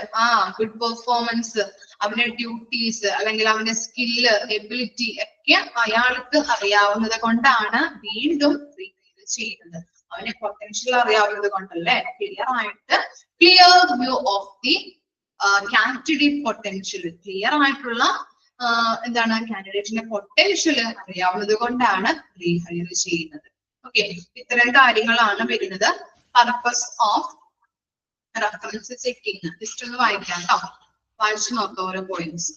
ഗുഡ് പെർഫോമൻസ്, അവന്റെ ഡ്യൂട്ടീസ് അല്ലെങ്കിൽ അവന്റെ സ്കില്ല്, എബിലിറ്റി ഒക്കെ അയാൾക്ക് അറിയാവുന്നത് കൊണ്ടാണ് വീണ്ടും റീഹയർ ചെയ്യുന്നത്. അവന്റെ പൊട്ടൻഷ്യൽ അറിയാവുന്നത് കൊണ്ടല്ലേ. Clear view of the candidate potential, clear ആയിട്ടുള്ള കാൻഡിഡേറ്റിന്റെ പൊട്ടൻഷ്യൽ അറിയാവുന്നത് കൊണ്ടാണ് റീഹയർ ചെയ്യുന്നത്. ഓക്കെ, ഇത്തരം കാര്യങ്ങളാണ് വരുന്നത് purpose of reference checking. Just ഒന്ന് വായിക്കാം കേട്ടോ, വായിച്ചു നോക്കാം ഓരോ പോയിന്റ്സ്.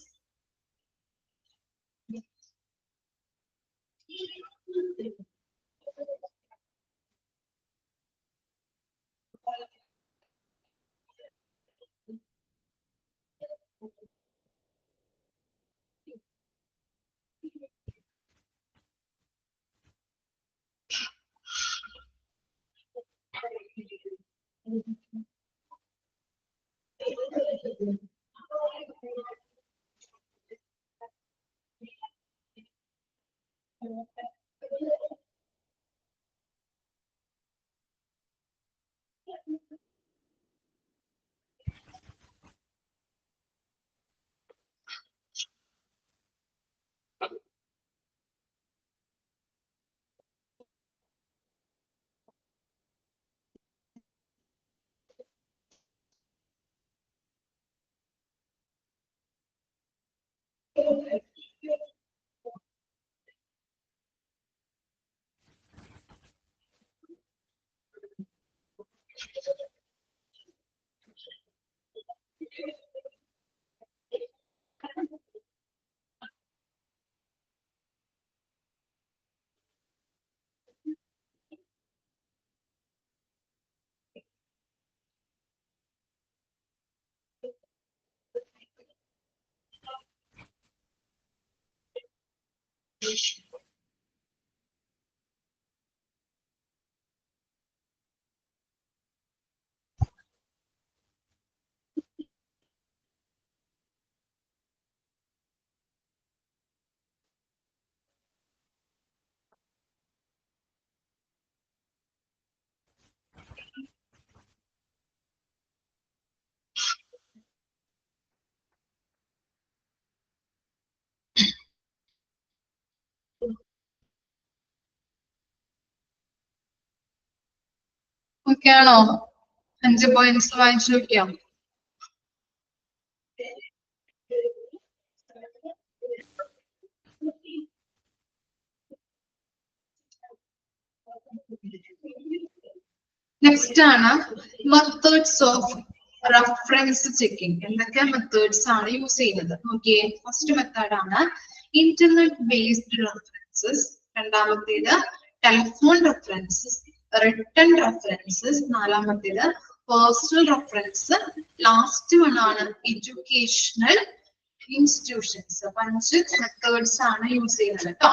ഓക്കെ ആണോ? 5 പോയിന്റ്സ് വായിച്ചു നോക്കിയാം. നെക്സ്റ്റ് ആണ് മെത്തേഡ്സ് ഓഫ് റഫറൻസ് ചെക്കിംഗ്. എന്തൊക്കെ മെത്തേഡ്സ് ആണ് യൂസ് ചെയ്യുന്നത്? നോക്കിയേ, ഫസ്റ്റ് മെത്തേഡ് ആണ് ഇന്റർനെറ്റ് ബേസ്ഡ് റഫറൻസസ്, രണ്ടാമത്തേത് ടെലിഫോൺ റഫറൻസസ്, റിട്ടൺ റഫറൻസസ്, നാലാമത്തേത് പേഴ്സണൽ റഫറൻസ്, ലാസ്റ്റ് വൺ ആണ് എഡ്യൂക്കേഷണൽ ഇൻസ്റ്റിറ്റ്യൂഷൻസ്. 5 മെത്തേഡ്സ് ആണ് യൂസ് ചെയ്യുന്നത് കേട്ടോ.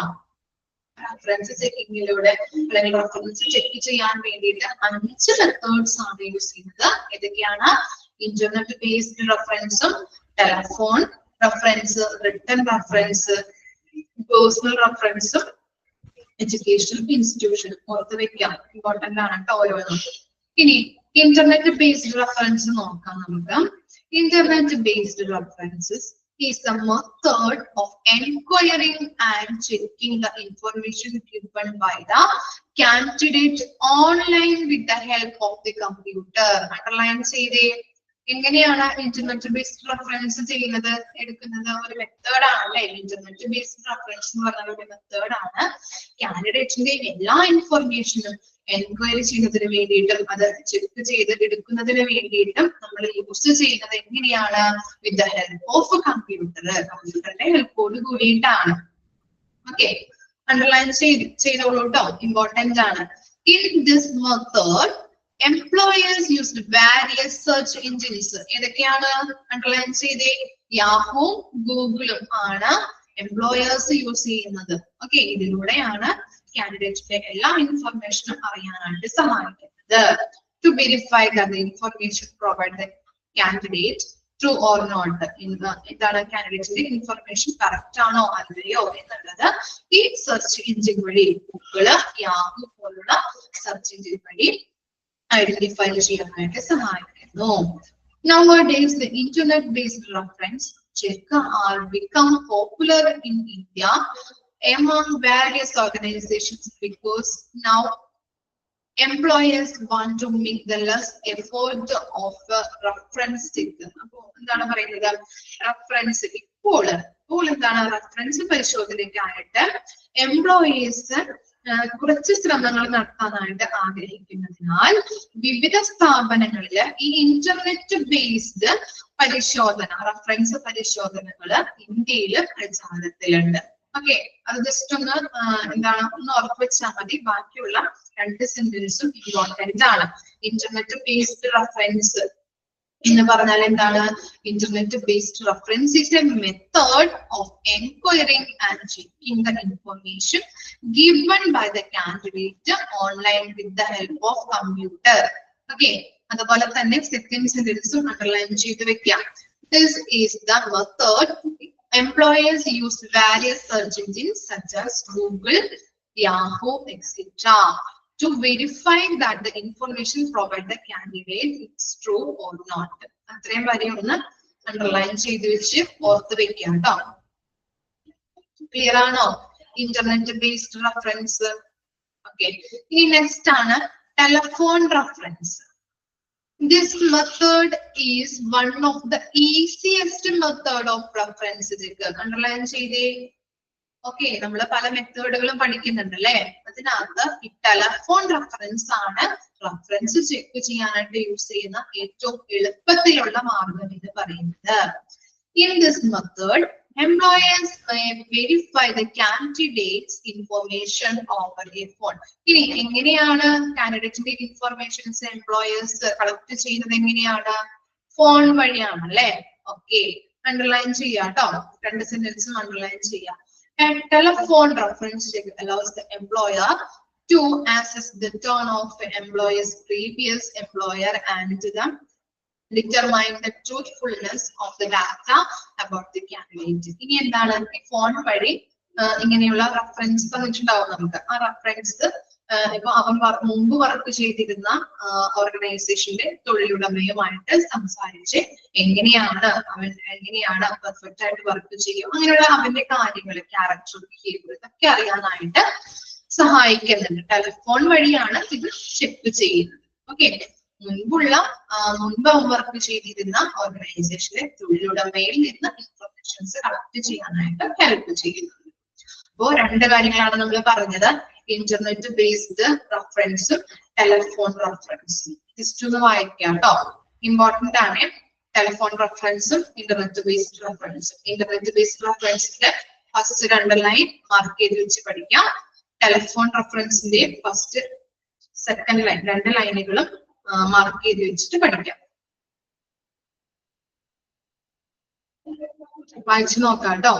റഫറൻസ് ചെക്കിങ്ങിലൂടെ അല്ലെങ്കിൽ റഫറൻസ് ചെക്ക് ചെയ്യാൻ വേണ്ടിയിട്ട് 5 മെത്തേഡ്സ് ആണ് യൂസ് ചെയ്യുന്നത്. ഏതൊക്കെയാണ്? ഇന്റർനെറ്റ് ബേസ്ഡ് റഫറൻസും, telephone reference, written reference, personal റഫറൻസും, എഡ്യൂക്കേഷണൽ ഇൻസ്റ്റിറ്റ്യൂഷൻ. ഓർത്ത് വെക്കാം, ഇമ്പോർട്ടന്റ് ആണ് കേട്ടോ ഓരോന്നും. ഇനി ഇന്റർനെറ്റ് ബേസ്ഡ് റഫറൻസ് നോക്കാം നമുക്ക്. Internet based references is the method of enquiring and checking the information given by the candidate online with the help of the computer. Underline ചെയ്തേ. എങ്ങനെയാണ് ഇന്റർനെറ്റ് ബേസ്ഡ് റഫറൻസ് ചെയ്യുന്നത്? എടുക്കുന്നത് ഒരു മെത്തേഡ് ആണല്ലേ. Internet based reference എന്ന് പറഞ്ഞ ഒരു method ആണ്. കാൻഡിഡേറ്റിന്റെ എല്ലാ ഇൻഫർമേഷനും എൻക്വയറി ചെയ്യുന്നതിന് വേണ്ടിയിട്ടും അത് ചെക്ക് ചെയ്ത് എടുക്കുന്നതിന് വേണ്ടിയിട്ടും നമ്മൾ യൂസ് ചെയ്യുന്നത് എങ്ങനെയാണ്? With the help of computer. കമ്പ്യൂട്ടറിന്റെ ഹെൽപ്പോട് കൂടിയിട്ടാണ്. ഓക്കെ, അണ്ടർലൈൻ ചെയ്തോളൂ കേട്ടോ, ഇമ്പോർട്ടന്റ് ആണ്. In this method employers used various search engines. ഏതൊക്കെയാണ്? അണ്ടർലൈൻ ചെയ്തേ. യാഹൂ, ഗൂഗിളും ആണ് എംപ്ലോയേഴ്സ് യൂസ് ചെയ്യുന്നത്. ഓക്കെ, ഇതിലൂടെയാണ് കാൻഡിഡേറ്റിന്റെ എല്ലാ ഇൻഫർമേഷനും അറിയാനായിട്ട് സഹായിക്കുന്നത്. To verify that the information provide the candidate true or not. എന്താണ് കാൻഡിഡേറ്റിന്റെ ഇൻഫർമേഷൻ കറക്റ്റ് ആണോ അല്ലയോ എന്നുള്ളത് ഈ സെർച്ച് എഞ്ചിൻ വഴി, ഗൂഗിള്, യാഹൂ പോലുള്ള സെർച്ച് എഞ്ചിൻ വഴി ഐഡന്റിഫൈ ചെയ്യാനായിട്ട് സഹായിക്കുന്നു. Nowadays, the internet-based reference check are become popular in India among various organizations because now employers want to make the less effort of reference check. അപ്പോൾ എന്താണ് പറയുന്നത്? Reference ഇപ്പോൾ എന്താണ് reference പരിശോധനയ്ക്കായിട്ട് employees കുറച്ച് ശ്രമങ്ങൾ നടത്താനായിട്ട് ആഗ്രഹിക്കുന്നതിനാൽ വിവിധ സ്ഥാപനങ്ങളില് ഈ ഇന്റർനെറ്റ് ബേസ്ഡ് പരിശോധന, റഫറൻസ് പരിശോധനകള് ഇന്ത്യയിൽ പ്രചാരത്തിലുണ്ട്. ഓക്കെ, അത് ജസ്റ്റ് ഒന്ന് ഒന്ന് ഉറപ്പുവെച്ചാൽ മതി. ബാക്കിയുള്ള 2 സെന്റൻസും ഇമ്പോർട്ടന്റ് ആണ്. ഇന്റർനെറ്റ് ബേസ്ഡ് റഫറൻസ് എന്ന് പറഞ്ഞാൽ എന്താണ്? Internet based reference is a method of enquiring and checking the information given by the candidate online with the help of computer. Okay, അതുപോലെ തന്നെ സെക്കൻഡ് സെന്റൻസും അണ്ടർലൈൻ ചെയ്ത് വെക്കാം. This is the method employers use various search engines such as Google, Yahoo, etc. to verify that the information provided the candidate is true or not. അത്രയും വരെ ഒന്ന് underline ചെയ്ത് വെച്ച് ഓർത്ത് വെക്കാം കേട്ടോ. ക്ലിയർ ആണോ? Internet based reference. ഓക്കെ, ഇനി നെക്സ്റ്റ് ആണ് telephone reference. This method is one of the easiest method of reference check. Underline ചെയ്തേ. ഓക്കെ, നമ്മൾ പല മെത്തേഡുകളും പഠിക്കുന്നുണ്ട് അല്ലെ. അതിനകത്ത് ഈ ടെലഫോൺ റെഫറൻസ് ആണ് റെഫറൻസ് ചെക്ക് ചെയ്യാനായിട്ട് യൂസ് ചെയ്യുന്ന ഏറ്റവും എളുപ്പത്തിലുള്ള മാർഗം എന്ന് പറയുന്നത്. In this method, employers may verify the candidate's information over a phone. ഇനി എങ്ങനെയാണ് കാൻഡിഡേറ്റിന്റെ ഇൻഫർമേഷൻസ് എംപ്ലോയേഴ്സ് കളക്ട് ചെയ്യുന്നത്? എങ്ങനെയാണ്? ഫോൺ വഴിയാണ് അല്ലെ. ഓക്കെ, അണ്ടർലൈൻ ചെയ്യാം കേട്ടോ. രണ്ട് സെന്റൻസും അണ്ടർലൈൻ ചെയ്യാം. A telephone reference check allows the employer to assess the tone of the employer's previous employer and determine the truthfulness of the data about the candidate. ഇനി എന്താണ് ഈ ഫോൺ വഴി ഇങ്ങനെയുള്ള റെഫറൻസ് തന്നിട്ടുണ്ടാവും നമുക്ക്. ആ റെഫറൻസ് ഇപ്പൊ അവൻ മുമ്പ് വർക്ക് ചെയ്തിരുന്ന ഓർഗനൈസേഷന്റെ തൊഴിലുടമയുമായിട്ട് സംസാരിച്ച് എങ്ങനെയാണ് പെർഫെക്റ്റ് ആയിട്ട് വർക്ക് ചെയ്യും, അങ്ങനെയുള്ള അവന്റെ കാര്യങ്ങൾ, ക്യാരക്ടർ, ബിഹേവിയർ ഇതൊക്കെ അറിയാനായിട്ട് സഹായിക്കുന്നുണ്ട്. ടെലിഫോൺ വഴിയാണ് ഇത് ചെക്ക് ചെയ്യുന്നത്. ഓക്കെ, മുൻപ് വർക്ക് ചെയ്തിരുന്ന ഓർഗനൈസേഷനിലെ തൊഴിലുടമയിൽ നിന്ന് ഇൻഫർമേഷൻസ് കളക്ട് ചെയ്യാനായിട്ട് ഹെൽപ്പ് ചെയ്യുന്നുണ്ട്. അപ്പോ രണ്ട് കാര്യങ്ങളാണ് നമ്മൾ പറഞ്ഞത്. ഇന്റർനെറ്റ് ബേസ്ഡ് റെഫറൻസും ടെലിഫോൺ റെഫറൻസും. ജസ്റ്റ് ഒന്ന് വായിക്കാം കേട്ടോ, ഇമ്പോർട്ടന്റ് ആണ്. ടെലിഫോൺ റെഫറൻസും ഇന്റർനെറ്റ് ബേസ്ഡ് റെഫറൻസും. ഇന്റർനെറ്റ് ബേസ്ഡ് റെഫറൻസിന്റെ ഫസ്റ്റ് രണ്ട് ലൈൻ മാർക്ക് ചെയ്ത് വെച്ച് പഠിക്കാം. ടെലിഫോൺ റെഫറൻസിന്റെ ഫസ്റ്റ് സെക്കൻഡ് ലൈൻ രണ്ട് ലൈനുകളും മാർക്ക് ചെയ്ത് വെച്ചിട്ട് പഠിക്കാം. വായിച്ചു നോക്കാം കേട്ടോ.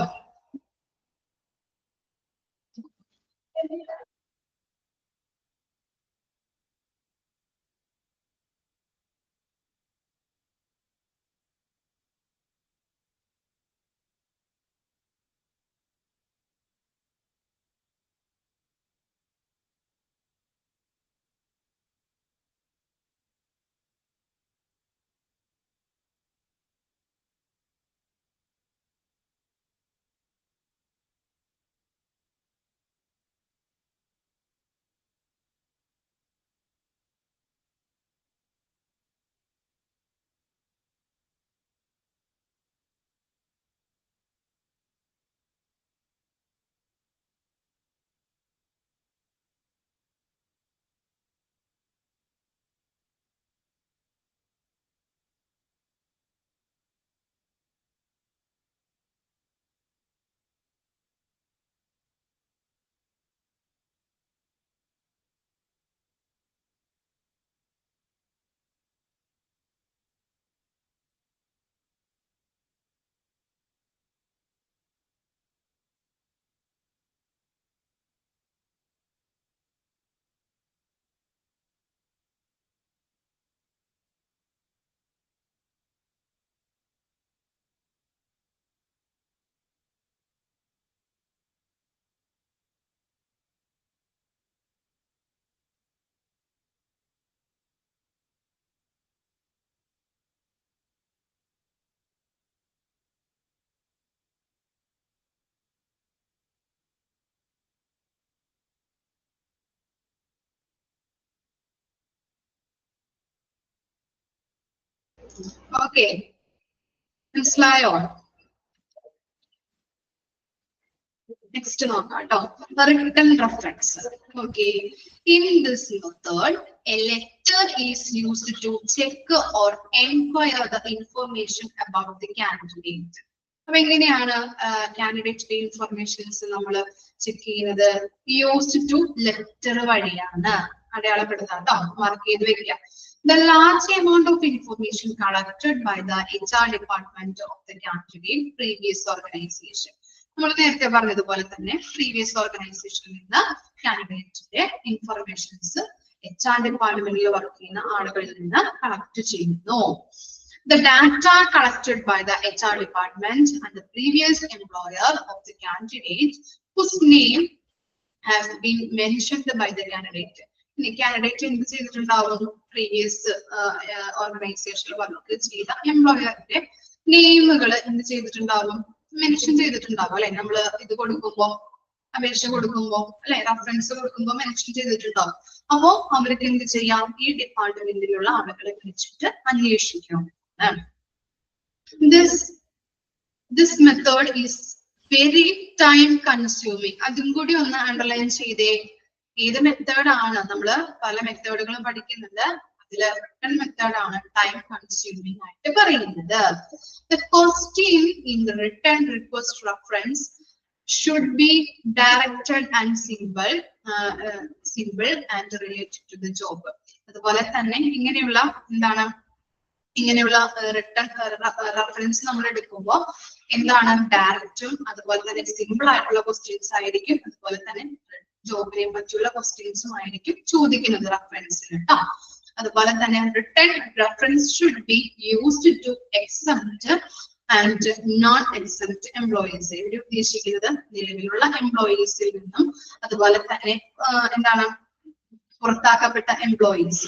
Okay, മനസ്സിലായോ? നെക്സ്റ്റ് നോക്കാം കേട്ടോ. Written reference. Okay, in this method a letter is used to check or enquire the information about the candidate. അപ്പൊ എങ്ങനെയാണ് കാൻഡിഡേറ്റിന്റെ ഇൻഫർമേഷൻസ് നമ്മൾ ചെക്ക് ചെയ്യുന്നത്? യൂസ്ഡ് ടു ലെറ്റർ വഴിയാണ്. അടയാളപ്പെടുത്താം കേട്ടോ, മാർക്ക് ചെയ്ത് വെക്കുക. The large amount of information collected by the HR department of the candidate previous organization. നമ്മൾ നേരത്തെ പറഞ്ഞതുപോലെ തന്നെ പ്രീവിയസ് ഓർഗനൈസേഷനിൽ നിന്ന് കാൻഡിഡേറ്റിന്റെ ഇൻഫർമേഷൻസ് HR ഡിപ്പാർട്ട്മെന്റിൽ വർക്ക് ചെയ്യുന്ന ആളുകളിൽ നിന്ന് കളക്ട് ചെയ്യുന്നു. The data collected by the HR department and the previous employer of the candidate whose name has been mentioned by the candidate. Candidate എന്ത് ചെയ്തിട്ടുണ്ടാവും? പ്രീവിയസ് ഓർഗനൈസേഷനിൽ വർക്ക് ചെയ്ത എംപ്ലോയറിന്റെ നെയിമുകൾ എന്ത് ചെയ്തിട്ടുണ്ടാവും? മെൻഷൻ ചെയ്തിട്ടുണ്ടാവും അല്ലെ. നമ്മൾ ഇത് കൊടുക്കുമ്പോൾ അപേക്ഷ കൊടുക്കുമ്പോ അല്ലെ റഫറൻസ് കൊടുക്കുമ്പോ മെൻഷൻ ചെയ്തിട്ടുണ്ടാവും. അപ്പോ അവർക്ക് എന്ത് ചെയ്യാം, ഈ ഡിപ്പാർട്ട്മെന്റിലുള്ള ആളുകളെ വിളിച്ചിട്ട് അന്വേഷിക്കാം. This method is very time consuming. അതും കൂടി ഒന്ന് അണ്ടർലൈൻ ചെയ്തേ. ഏത് മെത്തേഡാണ്? നമ്മള് പല മെത്തേഡുകളും പഠിക്കുന്നുണ്ട്. അതില് റിട്ടൺ മെത്തേഡാണ് ടൈം കൺസ്യൂമിങ് ആയിട്ട് പറയുന്നത്. The question in the written request reference should be directed and simple and related to the job. അതുപോലെ തന്നെ ഇങ്ങനെയുള്ള എന്താണ്, ഇങ്ങനെയുള്ള റിട്ടൺ റെഫറൻസ് നമ്മൾ എടുക്കുമ്പോൾ എന്താണ്, ഡയറക്റ്റും അതുപോലെ തന്നെ സിമ്പിൾ ആയിട്ടുള്ള ക്വസ്റ്റ്യൻസ് ആയിരിക്കും. അതുപോലെ തന്നെ ജോബിനെ പറ്റിയുള്ള ക്വസ്റ്റ്യൻസും ആയിരിക്കും ചോദിക്കുന്നത് റെഫറൻസിൽ കേട്ടോ. അതുപോലെ തന്നെ written reference should be used to except and not except employees. ഇവിടെ ഉദ്ദേശിക്കുന്നത് നിലവിലുള്ള എംപ്ലോയീസിൽ നിന്നും അതുപോലെ തന്നെ എന്താണ് പുറത്താക്കപ്പെട്ട എംപ്ലോയീസ്,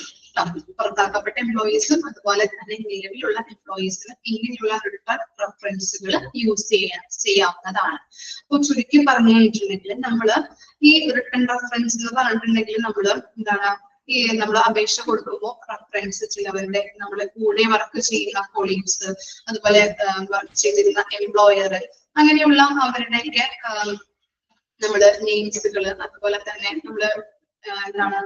പുറത്താക്കപ്പെട്ട എംപ്ലോയീസും അതുപോലെ തന്നെ നിലവിലുള്ള എംപ്ലോയീസിന് ഇങ്ങനെയുള്ള റിട്ടൺ റെഫറൻസുകൾ യൂസ് ചെയ്യാവുന്നതാണ്. അപ്പൊ ചുരുക്കി പറഞ്ഞു കഴിഞ്ഞിട്ടുണ്ടെങ്കിൽ നമ്മള് ഈ റിട്ടൺ റെഫറൻസ് എന്ന് പറഞ്ഞിട്ടുണ്ടെങ്കിൽ നമ്മള് എന്താണ്, ഈ നമ്മൾ അപേക്ഷ കൊടുക്കുമ്പോൾ റെഫറൻസ് ചിലവരുടെ നമ്മളെ കൂടെ വർക്ക് ചെയ്യുന്ന കൊളീഗ്സ്, അതുപോലെ വർക്ക് ചെയ്തിരുന്ന എംപ്ലോയർ, അങ്ങനെയുള്ള അവരുടെയൊക്കെ നമ്മള് നെയിംസുകള്, അതുപോലെ തന്നെ നമ്മള് എന്താണ്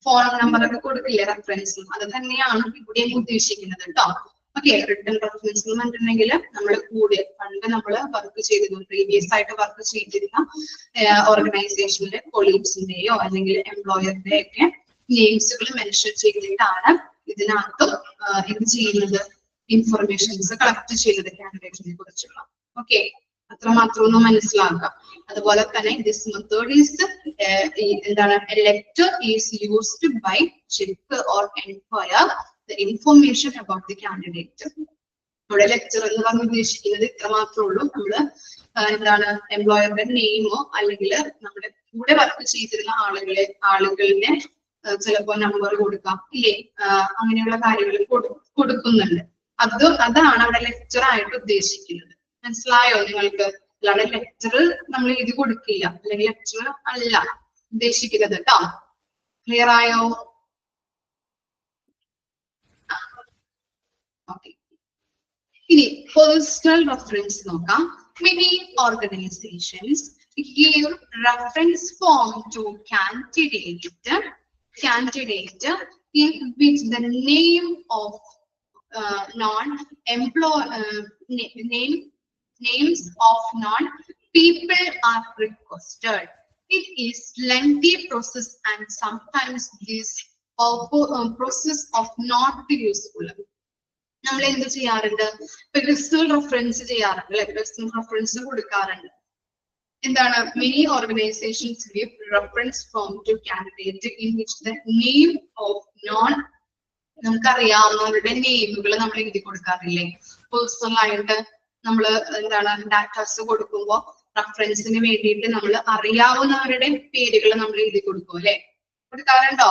ഫോൺ നമ്പർ ഒക്കെ കൊടുക്കില്ലേ റെഫറൻസ്, അത് തന്നെയാണ് ഇവിടെ ഉദ്ദേശിക്കുന്നത് കേട്ടോ. ഓക്കെ, റിട്ടൺ റെഫറൻസ് എന്ന് പറഞ്ഞിട്ടുണ്ടെങ്കിൽ നമ്മള് കൂടെ പണ്ട് നമ്മള് വർക്ക് ചെയ്തിരുന്നു, പ്രീവിയസ് ആയിട്ട് വർക്ക് ചെയ്തിരുന്ന ഓർഗനൈസേഷനിലെ കൊളീഗ്സിന്റെയോ അല്ലെങ്കിൽ എംപ്ലോയറുടെ ഒക്കെ നെയിംസുകൾ മെൻഷൻ ചെയ്തിട്ടാണ് ഇതിനകത്ത് എന്ത് ചെയ്യുന്നത്, ഇൻഫർമേഷൻസ് കളക്ട് ചെയ്യുന്നത് കാൻഡിഡേറ്റിനെ കുറിച്ചുള്ള. ഓക്കെ, അത്രമാത്രം ഒന്ന് മനസ്സിലാക്കാം. അതുപോലെ തന്നെ ദിസ് മെത്തേഡ് ഈസ് എന്താണ്, letter is used by check or enquire the information about the candidate. ഇവിടെ ലെക്ചർ എന്ന് പറഞ്ഞ് ഉദ്ദേശിക്കുന്നത് ഇത്ര മാത്രമേ ഉള്ളൂ. നമ്മള് എന്താണ് എംപ്ലോയറുടെ നെയിമോ അല്ലെങ്കിൽ നമ്മുടെ കൂടെ വർക്ക് ചെയ്തിരുന്ന ആളുകളുടെ ചിലപ്പോ നമ്പർ കൊടുക്കാം ഇല്ലേ, അങ്ങനെയുള്ള കാര്യങ്ങൾ കൊടുക്കുന്നുണ്ട്. അതാണ് അവിടെ ലെക്ചർ ആയിട്ട് ഉദ്ദേശിക്കുന്നത്. മനസ്സിലായോ നിങ്ങൾക്ക്? അല്ലാതെ ലെക്ചർ നമ്മൾ എഴുതി കൊടുക്കില്ല, അല്ലെങ്കിൽ ലെക്ചർ അല്ല ഉദ്ദേശിക്കുന്നത് കേട്ടോ. ക്ലിയർ ആയോ? ഓക്കെ, ഇനി പേഴ്സണൽ റെഫറൻസ് നോക്കാം. Many organizations give reference form to candidate in which the name of names of non-people are requested. It is lengthy process and sometimes this process of not useful. നമ്മൾ എന്ത് ചെയ്യാറുണ്ട്, personal reference ചെയ്യാറുണ്ട് അല്ലെ, personal reference കൊടുക്കാറുണ്ട്. എന്താണ്, many organizations give reference form to candidate in which the name of നമുക്കറിയാവുന്നവരുടെ നെയിമുകൾ നമ്മൾ എഴുതി കൊടുക്കാറില്ലേ. പേഴ്സണൽ ആയിട്ട് നമ്മള് എന്താണ് ഡാറ്റാസ് കൊടുക്കുമ്പോൾ റെഫറൻസിന് വേണ്ടിയിട്ട് നമ്മൾ അറിയാവുന്നവരുടെ പേരുകൾ നമ്മൾ എഴുതി കൊടുക്കും അല്ലെ, കൊടുക്കാറുണ്ടോ?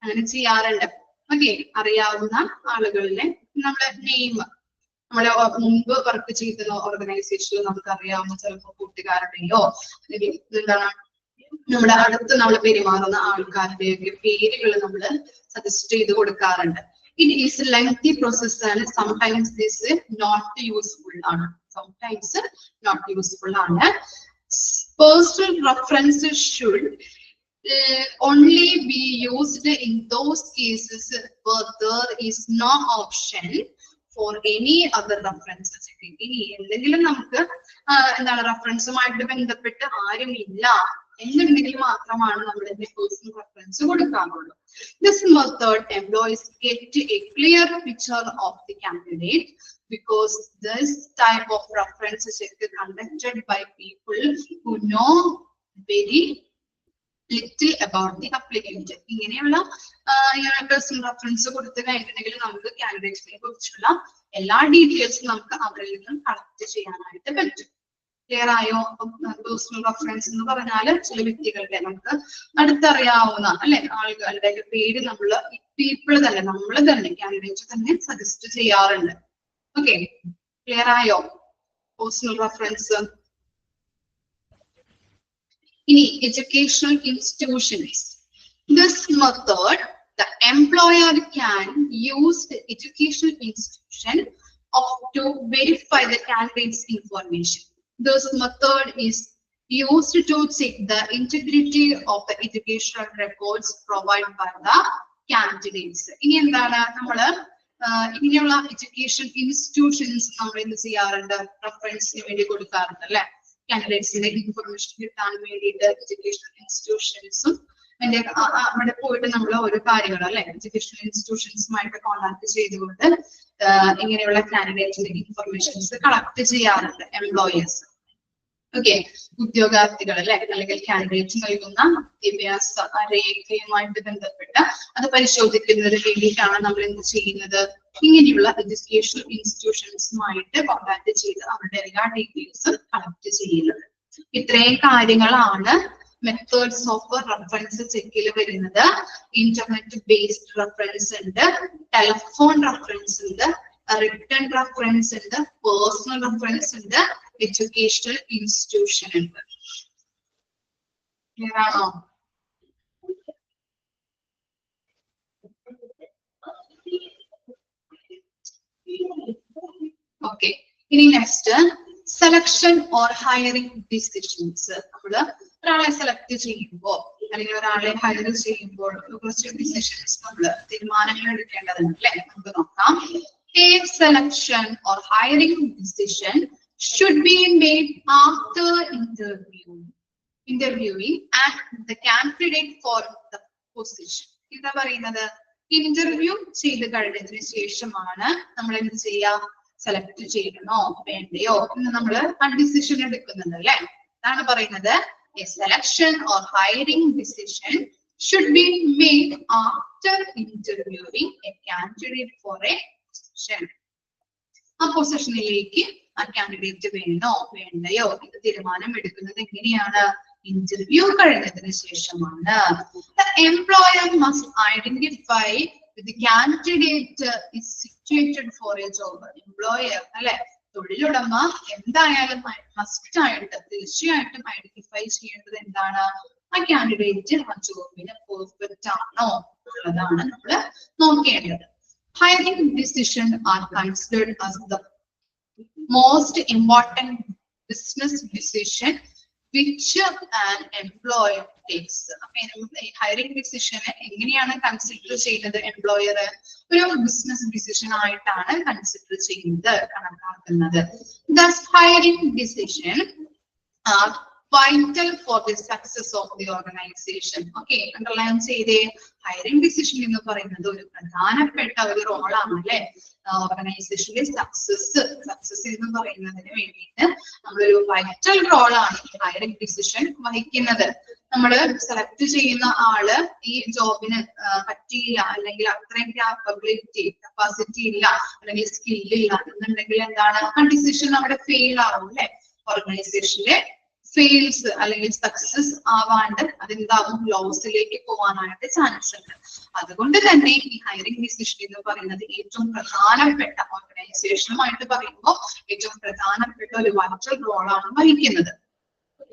അങ്ങനെ ചെയ്യാറുണ്ട്. ഓക്കെ, അറിയാവുന്ന ആളുകളുടെ നമ്മളെ നെയിം, നമ്മളെ മുമ്പ് വർക്ക് ചെയ്തിരുന്ന ഓർഗനൈസേഷനിൽ നമുക്ക് അറിയാവുന്ന ചിലപ്പോൾ കൂട്ടുകാരുടെയോ അല്ലെങ്കിൽ എന്താണ് നമ്മുടെ അടുത്ത് നമ്മൾ പെരുമാറുന്ന ആൾക്കാരുടെയൊക്കെ പേരുകൾ നമ്മൾ സജസ്റ്റ് ചെയ്ത് കൊടുക്കാറുണ്ട്. ഇറ്റ് ഈസ് ലെങ്തി പ്രോസസ് ആണ്. സംടൈംസ് ദിസ് നോട്ട് യൂസ്ഫുൾ ആണ്, സംടൈംസ് നോട്ട് യൂസ്ഫുൾ ആണ്. Personal reference should only be used in those cases where there is no option for any other references. ഇനി എന്തെങ്കിലും നമുക്ക് എന്താണ് റെഫറൻസുമായിട്ട് ബന്ധപ്പെട്ട് ആരുമില്ല എന്നുണ്ടെങ്കിൽ മാത്രമാണ് നമ്മൾ ഇതിന്റെ പേഴ്സണൽ റെഫറൻസ് കൊടുക്കാറുള്ളൂ. This method employees get a clear picture of the candidate because this type of reference check is conducted by people who know very little about the applicant. ഇങ്ങനെയുള്ള പേഴ്സണൽ റെഫറൻസ് കൊടുത്തു കഴിഞ്ഞിട്ടുണ്ടെങ്കിൽ നമുക്ക് കാൻഡിഡേറ്റ്സിനെ കുറിച്ചുള്ള എല്ലാ ഡീറ്റെയിൽസും നമുക്ക് അവരിൽ നിന്നും കളക്ട് ചെയ്യാനായിട്ട് പറ്റും. ക്ലിയർ ആയോ? പേഴ്സണൽ റെഫറൻസ് എന്ന് പറഞ്ഞാല് ചില വ്യക്തികളുടെ നമുക്ക് അടുത്തറിയാവുന്ന അല്ലെ ആളുകളുടെ പേര് നമ്മള് പീപ്പിൾ തന്നെ നമ്മൾ തന്നെ കാൻഡിഡേറ്റ് തന്നെ സജസ്റ്റ് ചെയ്യാറുണ്ട്. ഓക്കെ, ക്ലിയർ ആയോ? പേഴ്സണൽ റെഫറൻസ് ഇനി educational institutions. This method, the employer can use the educational institution to verify the candidate's information. This method is used to check the integrity of the educational records provided by the candidates. ഇനി എന്താണ് നമ്മള് ഇങ്ങനെയുള്ള education institutions നമ്മൾ എന്ത് ചെയ്യാറുണ്ട്, റെഫറൻസിന് വേണ്ടി കൊടുക്കാറുണ്ട് അല്ലെ. കാൻഡിഡേറ്റ്സിന്റെ ഇൻഫർമേഷൻ കിട്ടാൻ വേണ്ടിയിട്ട് എഡ്യൂക്കേഷണൽ ഇൻസ്റ്റിറ്റ്യൂഷൻസും അവിടെ പോയിട്ട് നമ്മൾ ഓരോ കാര്യങ്ങൾ അല്ലെ എഡ്യൂക്കേഷണൽ ഇൻസ്റ്റിറ്റ്യൂഷൻസുമായിട്ട് കോൺടാക്ട് ചെയ്തുകൊണ്ട് ഇങ്ങനെയുള്ള കാൻഡിഡേറ്റ്സിന്റെ ഇൻഫർമേഷൻസ് കളക്ട് ചെയ്യാറുണ്ട് എംപ്ലോയേഴ്സ്. ഓക്കെ, ഉദ്യോഗാർത്ഥികൾ അല്ലെ അല്ലെങ്കിൽ കാൻഡിഡേറ്റ്സ് നൽകുന്ന വിദ്യാഭ്യാസ രേഖയുമായിട്ട് ബന്ധപ്പെട്ട് അത് പരിശോധിക്കുന്നതിന് വേണ്ടിയിട്ടാണ് നമ്മൾ എന്ത് ചെയ്യുന്നത്, ഇങ്ങനെയുള്ള എഡ്യൂക്കേഷണൽ ഇൻസ്റ്റിറ്റ്യൂഷൻസുമായിട്ട് കോൺടാക്ട് ചെയ്ത് അവരുടെ എല്ലാ ഡീറ്റെയിൽസും കളക്ട് ചെയ്യുന്നത്. ഇത്രയും കാര്യങ്ങളാണ് മെത്തേഡ്സ് ഓഫ് റെഫറൻസ് ചെക്കിൽ വരുന്നത്. ഇന്റർനെറ്റ് ബേസ്ഡ് റെഫറൻസ് ഉണ്ട്, ടെലിഫോൺ റെഫറൻസ് ഉണ്ട്, റിട്ടൺ റെഫറൻസ് ഉണ്ട്, പേഴ്സണൽ റെഫറൻസ് ഉണ്ട്, എഡ്യൂക്കേഷണൽ ഇൻസ്റ്റിറ്റ്യൂഷൻ ഉണ്ട്. ക്ലിയർ ആണോ? ഓക്കെ, ഇനി next selection or hiring decisions. നമ്മള് ഒരാളെ സെലക്ട് ചെയ്യുമ്പോൾ അല്ലെങ്കിൽ ഒരാളെ ഹയർ ചെയ്യുമ്പോൾ കുറച്ച് ഡിസിഷൻസ് നമ്മള് തീരുമാനങ്ങൾ എടുക്കേണ്ടതുണ്ട് അല്ലെ. നമുക്ക് നോക്കാം. A selection or hiring decision should be made after interviewing and the candidate for the position. എന്താ പറയുന്നത്, ഇന്റർവ്യൂ ചെയ്ത് കഴിഞ്ഞതിന് ശേഷമാണ് നമ്മൾ എന്ത് ചെയ്യാ, സെലക്ട് ചെയ്യണോ വേണ്ടയോ എന്ന് നമ്മൾ ആ ഡിസിഷൻ എടുക്കുന്നത് അല്ലെ. അതാണ് പറയുന്നത് a selection or hiring decision should be made after interviewing a candidate for a position. ആ പൊസിഷനിലേക്ക് ആ കാൻഡിഡേറ്റ് വേണോ വേണ്ടയോ എന്ന് തീരുമാനം എടുക്കുന്നത് എങ്ങനെയാണ്, ഇന്റർവ്യൂ കഴിഞ്ഞതിന് ശേഷമാണ്. The employer must identify the candidate is situated for a job. Employer അല്ലെ, തൊഴിലുടമ എന്തായാലും മസ്റ്റ് ആയിട്ട് തീർച്ചയായിട്ടും ഐഡന്റിഫൈ ചെയ്യേണ്ടത് എന്താണ്, ആ കാൻഡിഡേറ്റ് ആ ജോബിന് പെർഫെക്റ്റ് ആണോ ഉള്ളതാണ് നമ്മൾ നോക്കേണ്ടത്. Hiring decision are considered as the most important business decision which an employer takes. Hiring ഡിസിഷനെ എങ്ങനെയാണ് കൺസിഡർ ചെയ്യുന്നത് എംപ്ലോയർ, ഒരു ബിസിനസ് ഡിസിഷൻ ആയിട്ടാണ് കൺസിഡർ ചെയ്യുന്നത്, കണക്കാക്കുന്നത്. Thus hiring decision are vital for the success of the organization. Okay, underline ചെയ്തേ. Hiring decision എന്ന് പറയുന്നത് ഒരു പ്രധാനപ്പെട്ട ഒരു റോളാണ് അല്ലെ ഓർഗനൈസേഷനിലെ സക്സസ് എന്ന് പറയുന്നതിന് വേണ്ടിയിട്ട് നമ്മളൊരു വൈറ്റൽ റോളാണ് ഹയറിംഗ് ഡിസിഷൻ വഹിക്കുന്നത്. നമ്മൾ സെലക്ട് ചെയ്യുന്ന ആള് ഈ ജോബിന് പറ്റിയില്ല അല്ലെങ്കിൽ അത്രയും കപ്പാസിറ്റി ഇല്ല അല്ലെങ്കിൽ സ്കില്ലില്ല എന്നുണ്ടെങ്കിൽ എന്താണ്, ആ ഡിസിഷൻ അവിടെ ഫെയിൽ ആവും അല്ലെ. ഓർഗനൈസേഷനിലെ ഫെയിൽസ് അല്ലെങ്കിൽ സക്സസ് ആവാണ്ട് അതെന്താവും, ലോസിലേക്ക് പോകാനായിട്ട് ചാൻസ് ഉണ്ട്. അതുകൊണ്ട് തന്നെ ഈ ഹയറിംഗ് ഡിസിഷൻ എന്ന് പറയുന്നത് ഏറ്റവും പ്രധാനപ്പെട്ട, ഓർഗനൈസേഷനുമായിട്ട് പറയുമ്പോൾ ഏറ്റവും പ്രധാനപ്പെട്ട ഒരു വൈറ്റൽ റോളാണ് വഹിക്കുന്നത്.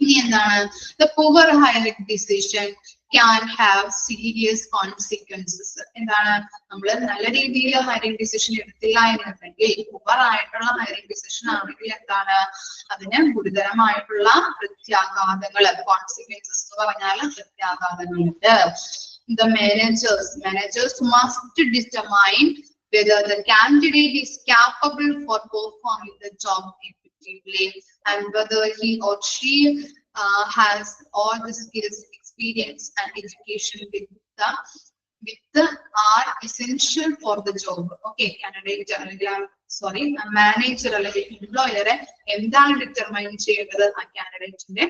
ഇനി എന്താണ്, the poor hiring decision can have serious consequences. എന്താണ്, നമ്മൾ നല്ല രീതിയിൽ ഹയറിംഗ് ഡിസിഷൻ എടുത്തില്ല എന്നുണ്ടെങ്കിൽ, പുവർ ആയിട്ടുള്ള ഹയറിംഗ് ഡിസിഷൻ ആണെങ്കിൽ എന്താണ്, അതിന് ഗുരുതരമായിട്ടുള്ള പ്രത്യാഘാതങ്ങൾ, കോൺസിക്വൻസസ് എന്ന് പറഞ്ഞാൽ പ്രത്യാഘാതങ്ങളുണ്ട്. The managers must determine whether the candidate is capable for performing the job effectively and whether he or she has all the skills, experience and education are essential for the job. Okay, candidate manager അല്ലെങ്കിൽ എംപ്ലോയറെ എന്താണ് determine ചെയ്യേണ്ടത്, ആ കാൻഡിഡേറ്റിന്റെ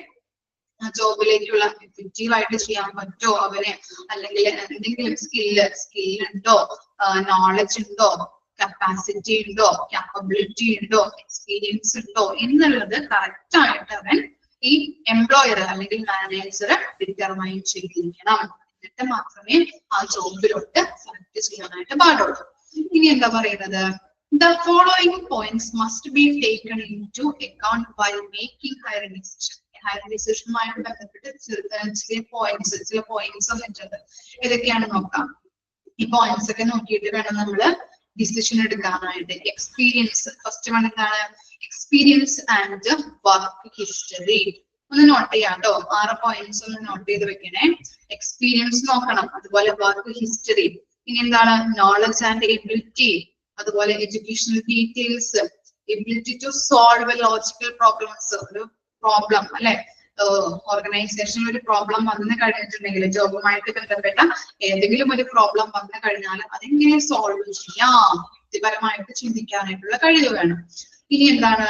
ജോബിലേക്കുള്ള effective ആയിട്ട് ചെയ്യാൻ പറ്റുമോ അവനെ, അല്ലെങ്കിൽ എന്തെങ്കിലും സ്കില്ലുണ്ടോ, നോളജ് ഉണ്ടോ, കപ്പാസിറ്റി ഉണ്ടോ, കാപ്പബിലിറ്റി ഉണ്ടോ, എക്സ്പീരിയൻസ് ഉണ്ടോ എന്നുള്ളത് കറക്റ്റ് ആയിട്ട് അവൻ ഈ എംപ്ലോയർ അല്ലെങ്കിൽ മാനേജർ ഡിറ്റർമൈൻ ചെയ്തിരിക്കണം. എന്നിട്ട് മാത്രമേ ആ ജോബിലോട്ട് സെലക്ട് ചെയ്യാനായിട്ട് പാടുള്ളൂ. ഇനി എന്താ പറയുന്നത്, the following points must be taken into account while making hiring decision. Hire ഡിസിഷനുമായിട്ട് ബന്ധപ്പെട്ട് ചില പോയിന്റ്സ് വന്നിട്ടുണ്ട്. ഏതൊക്കെയാണ് നോക്കാം. ഈ പോയിന്റ്സ് ഒക്കെ നോക്കിയിട്ട് വേണം നമ്മള് ഡിസിഷൻ എടുക്കാനായിട്ട്. എക്സ്പീരിയൻസ്, ഫസ്റ്റ് വൺ എന്താണ്? Experience and work history. ഒന്ന് നോട്ട് ചെയ്യാം കേട്ടോ. 6 പോയിന്റ്സ് ഒന്ന് നോട്ട് ചെയ്ത് വെക്കണേ. എക്സ്പീരിയൻസ് നോക്കണം, അതുപോലെ വർക്ക് ഹിസ്റ്ററി, ഇനി എന്താണ്? നോളജ് ആൻഡ് എബിലിറ്റി, അതുപോലെ educational details, ability to solve logical problems. ഒരു പ്രോബ്ലം അല്ലെ, ഓർഗനൈസേഷനിൽ ഒരു പ്രോബ്ലം വന്നു കഴിഞ്ഞിട്ടുണ്ടെങ്കിൽ, ജോബുമായിട്ട് ബന്ധപ്പെട്ട ഏതെങ്കിലും ഒരു പ്രോബ്ലം വന്നു കഴിഞ്ഞാൽ അതെങ്ങനെ സോൾവ് ചെയ്യാം, വ്യക്തിപരമായിട്ട് ചിന്തിക്കാനായിട്ടുള്ള കഴിവ് വേണം. ഇനി എന്താണ്?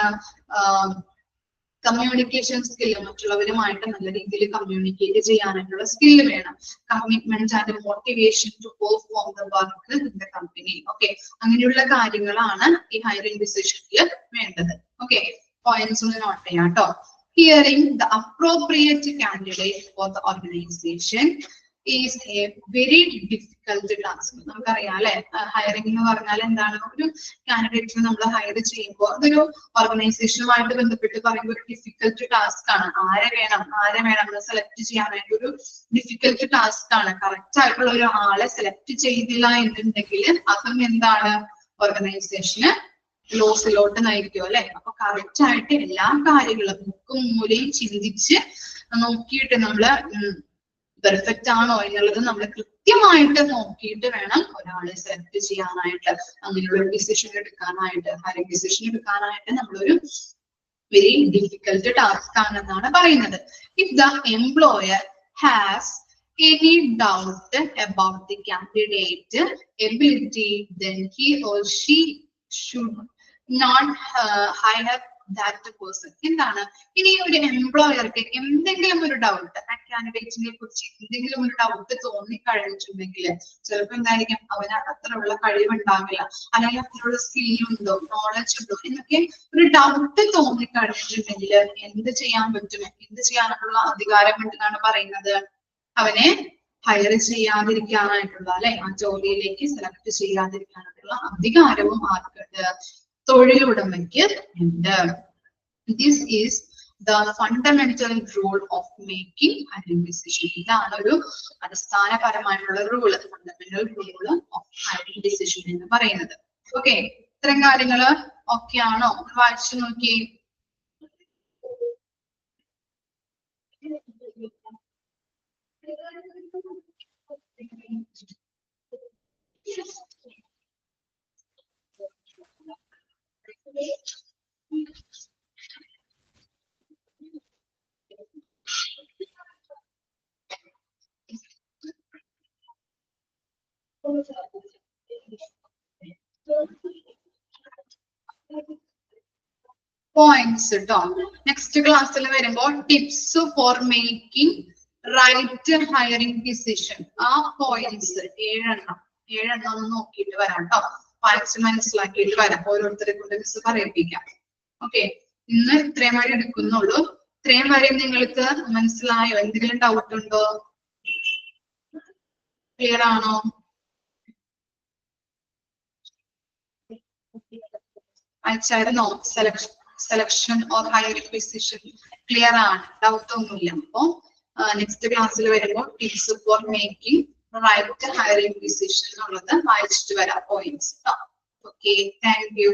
കമ്മ്യൂണിക്കേഷൻ സ്കില്ല്, മറ്റുള്ളവരുമായിട്ട് നല്ല രീതിയിൽ കമ്മ്യൂണിക്കേറ്റ് ചെയ്യാനായിട്ടുള്ള സ്കില്ല് വേണം. Commitment and motivation to perform the work in the company. Okay, അങ്ങനെയുള്ള കാര്യങ്ങളാണ് ഈ ഹയറിംഗ് ഡിസിഷനിൽ വേണ്ടത്. ഓക്കെ, പോയിന്റ്സ് ഒന്ന് നോട്ട് ചെയ്യാം കേട്ടോ. Hearing the appropriate candidate for the organization is a very difficult task. നമുക്കറിയാം അല്ലെ, ഹയറിംഗ് എന്ന് പറഞ്ഞാൽ എന്താണ്? ഒരു കാൻഡിഡേറ്റിനെ നമ്മൾ ഹയർ ചെയ്യുമ്പോൾ അതൊരു ഓർഗനൈസേഷനുമായിട്ട് ബന്ധപ്പെട്ട് പറയുമ്പോൾ ഒരു ഡിഫിക്കൽട്ട് ടാസ്ക് ആണ്. ആരെ വേണം എന്ന് സെലക്ട് ചെയ്യാനായിട്ട് ഒരു ഡിഫിക്കൽട്ട് ടാസ്ക് ആണ്. കറക്റ്റ് ആയിട്ടുള്ള ഒരു ആളെ സെലക്ട് ചെയ്തില്ല എന്നുണ്ടെങ്കിൽ അതും എന്താണ്? ഓർഗനൈസേഷന് ലോസിലോട്ട് നയിക്കും അല്ലെ. അപ്പൊ കറക്റ്റ് ആയിട്ട് എല്ലാ കാര്യങ്ങളും മുക്കും മൂലയും ചിന്തിച്ച് നോക്കിയിട്ട് നമ്മള് പെർഫെക്റ്റ് ആണോ എന്നുള്ളത് നമ്മൾ കൃത്യമായിട്ട് നോക്കിയിട്ട് വേണം ഒരാളെ സെലക്ട് ചെയ്യാനായിട്ട്, അങ്ങനെയുള്ള ഡിസിഷൻ എടുക്കാനായിട്ട്. ഹയറിംഗ് ഡിസിഷൻ എടുക്കാനായിട്ട് നമ്മളൊരു വെരി ഡിഫിക്കൽട്ട് ടാസ്ക് ആണെന്നാണ് പറയുന്നത്. If the employer has any doubt about the candidate ability, then he or she should not hire that person. എന്താണ്? ഇനി ഒരു എംപ്ലോയർക്ക് എന്തെങ്കിലും ഒരു ഡൗട്ട്, ആ കാൻഡിഡേറ്റിനെ കുറിച്ച് എന്തെങ്കിലും ഒരു ഡൗട്ട് തോന്നിക്കഴിഞ്ഞിട്ടുണ്ടെങ്കിൽ ചിലപ്പോൾ എന്തായിരിക്കും, അവന് അത്രയുള്ള കഴിവുണ്ടാവില്ല, അല്ലെങ്കിൽ അത്രയുള്ള സ്കില്ലുണ്ടോ, നോളജ് ഉണ്ടോ എന്നൊക്കെ ഒരു ഡൗട്ട് തോന്നിക്കഴിഞ്ഞിട്ടുണ്ടെങ്കിൽ എന്ത് ചെയ്യാൻ പറ്റും? എന്ത് ചെയ്യാനുള്ള അധികാരം ഉണ്ടെന്നാണ് പറയുന്നത്? അവനെ ഹയർ ചെയ്യാതിരിക്കാനായിട്ടുള്ള അല്ലെ, ആ ജോലിയിലേക്ക് സെലക്ട് ചെയ്യാതിരിക്കാനായിട്ടുള്ള അധികാരവും ആർക്കുണ്ട്? തൊഴിലുടമയ്ക്ക് ഉണ്ട്. This is the fundamental rule of making hiring decision. ഇതാണ് ഒരു അടിസ്ഥാനപരമായിട്ടുള്ള rule, fundamental rule of hiring decision എന്ന് പറയുന്നത്. ഓക്കെ, ഇത്തരം കാര്യങ്ങള് ഓക്കെ ആണോ? വായിച്ചു നോക്കി. പോയിന്റ്സ് കേട്ടോ. നെക്സ്റ്റ് ക്ലാസ്സിൽ വരുമ്പോൾ tips for making right hiring decision. ആ പോയിന്റ്സ് 7 ഒന്ന് നോക്കിയിട്ട് വരാം കേട്ടോ. പോയിന്റ്സ് മനസ്സിലാക്കിയിട്ട് വരാം. ഓരോരുത്തരെ കൊണ്ട് മിസ് പറയിപ്പിക്കാം. ഓക്കെ, ഇന്ന് ഇത്രയും വരെ എടുക്കുന്നുള്ളൂ. ഇത്രയും വരെ നിങ്ങൾക്ക് മനസ്സിലായോ? എന്തെങ്കിലും ഡൗട്ട് ഉണ്ടോ? ക്ലിയർ ആണോ? അയച്ചായിരുന്നോ? Selection or hiring decision clear ആണ്, ഡൗട്ട് ഒന്നുമില്ല. അപ്പൊ നെക്സ്റ്റ് ക്ലാസ്സിൽ വരുമ്പോൾ tips for making right hiring decision എന്നുള്ളത് വായിച്ചിട്ട് വരാം പോയിന്റ്സ്. Okay, thank you.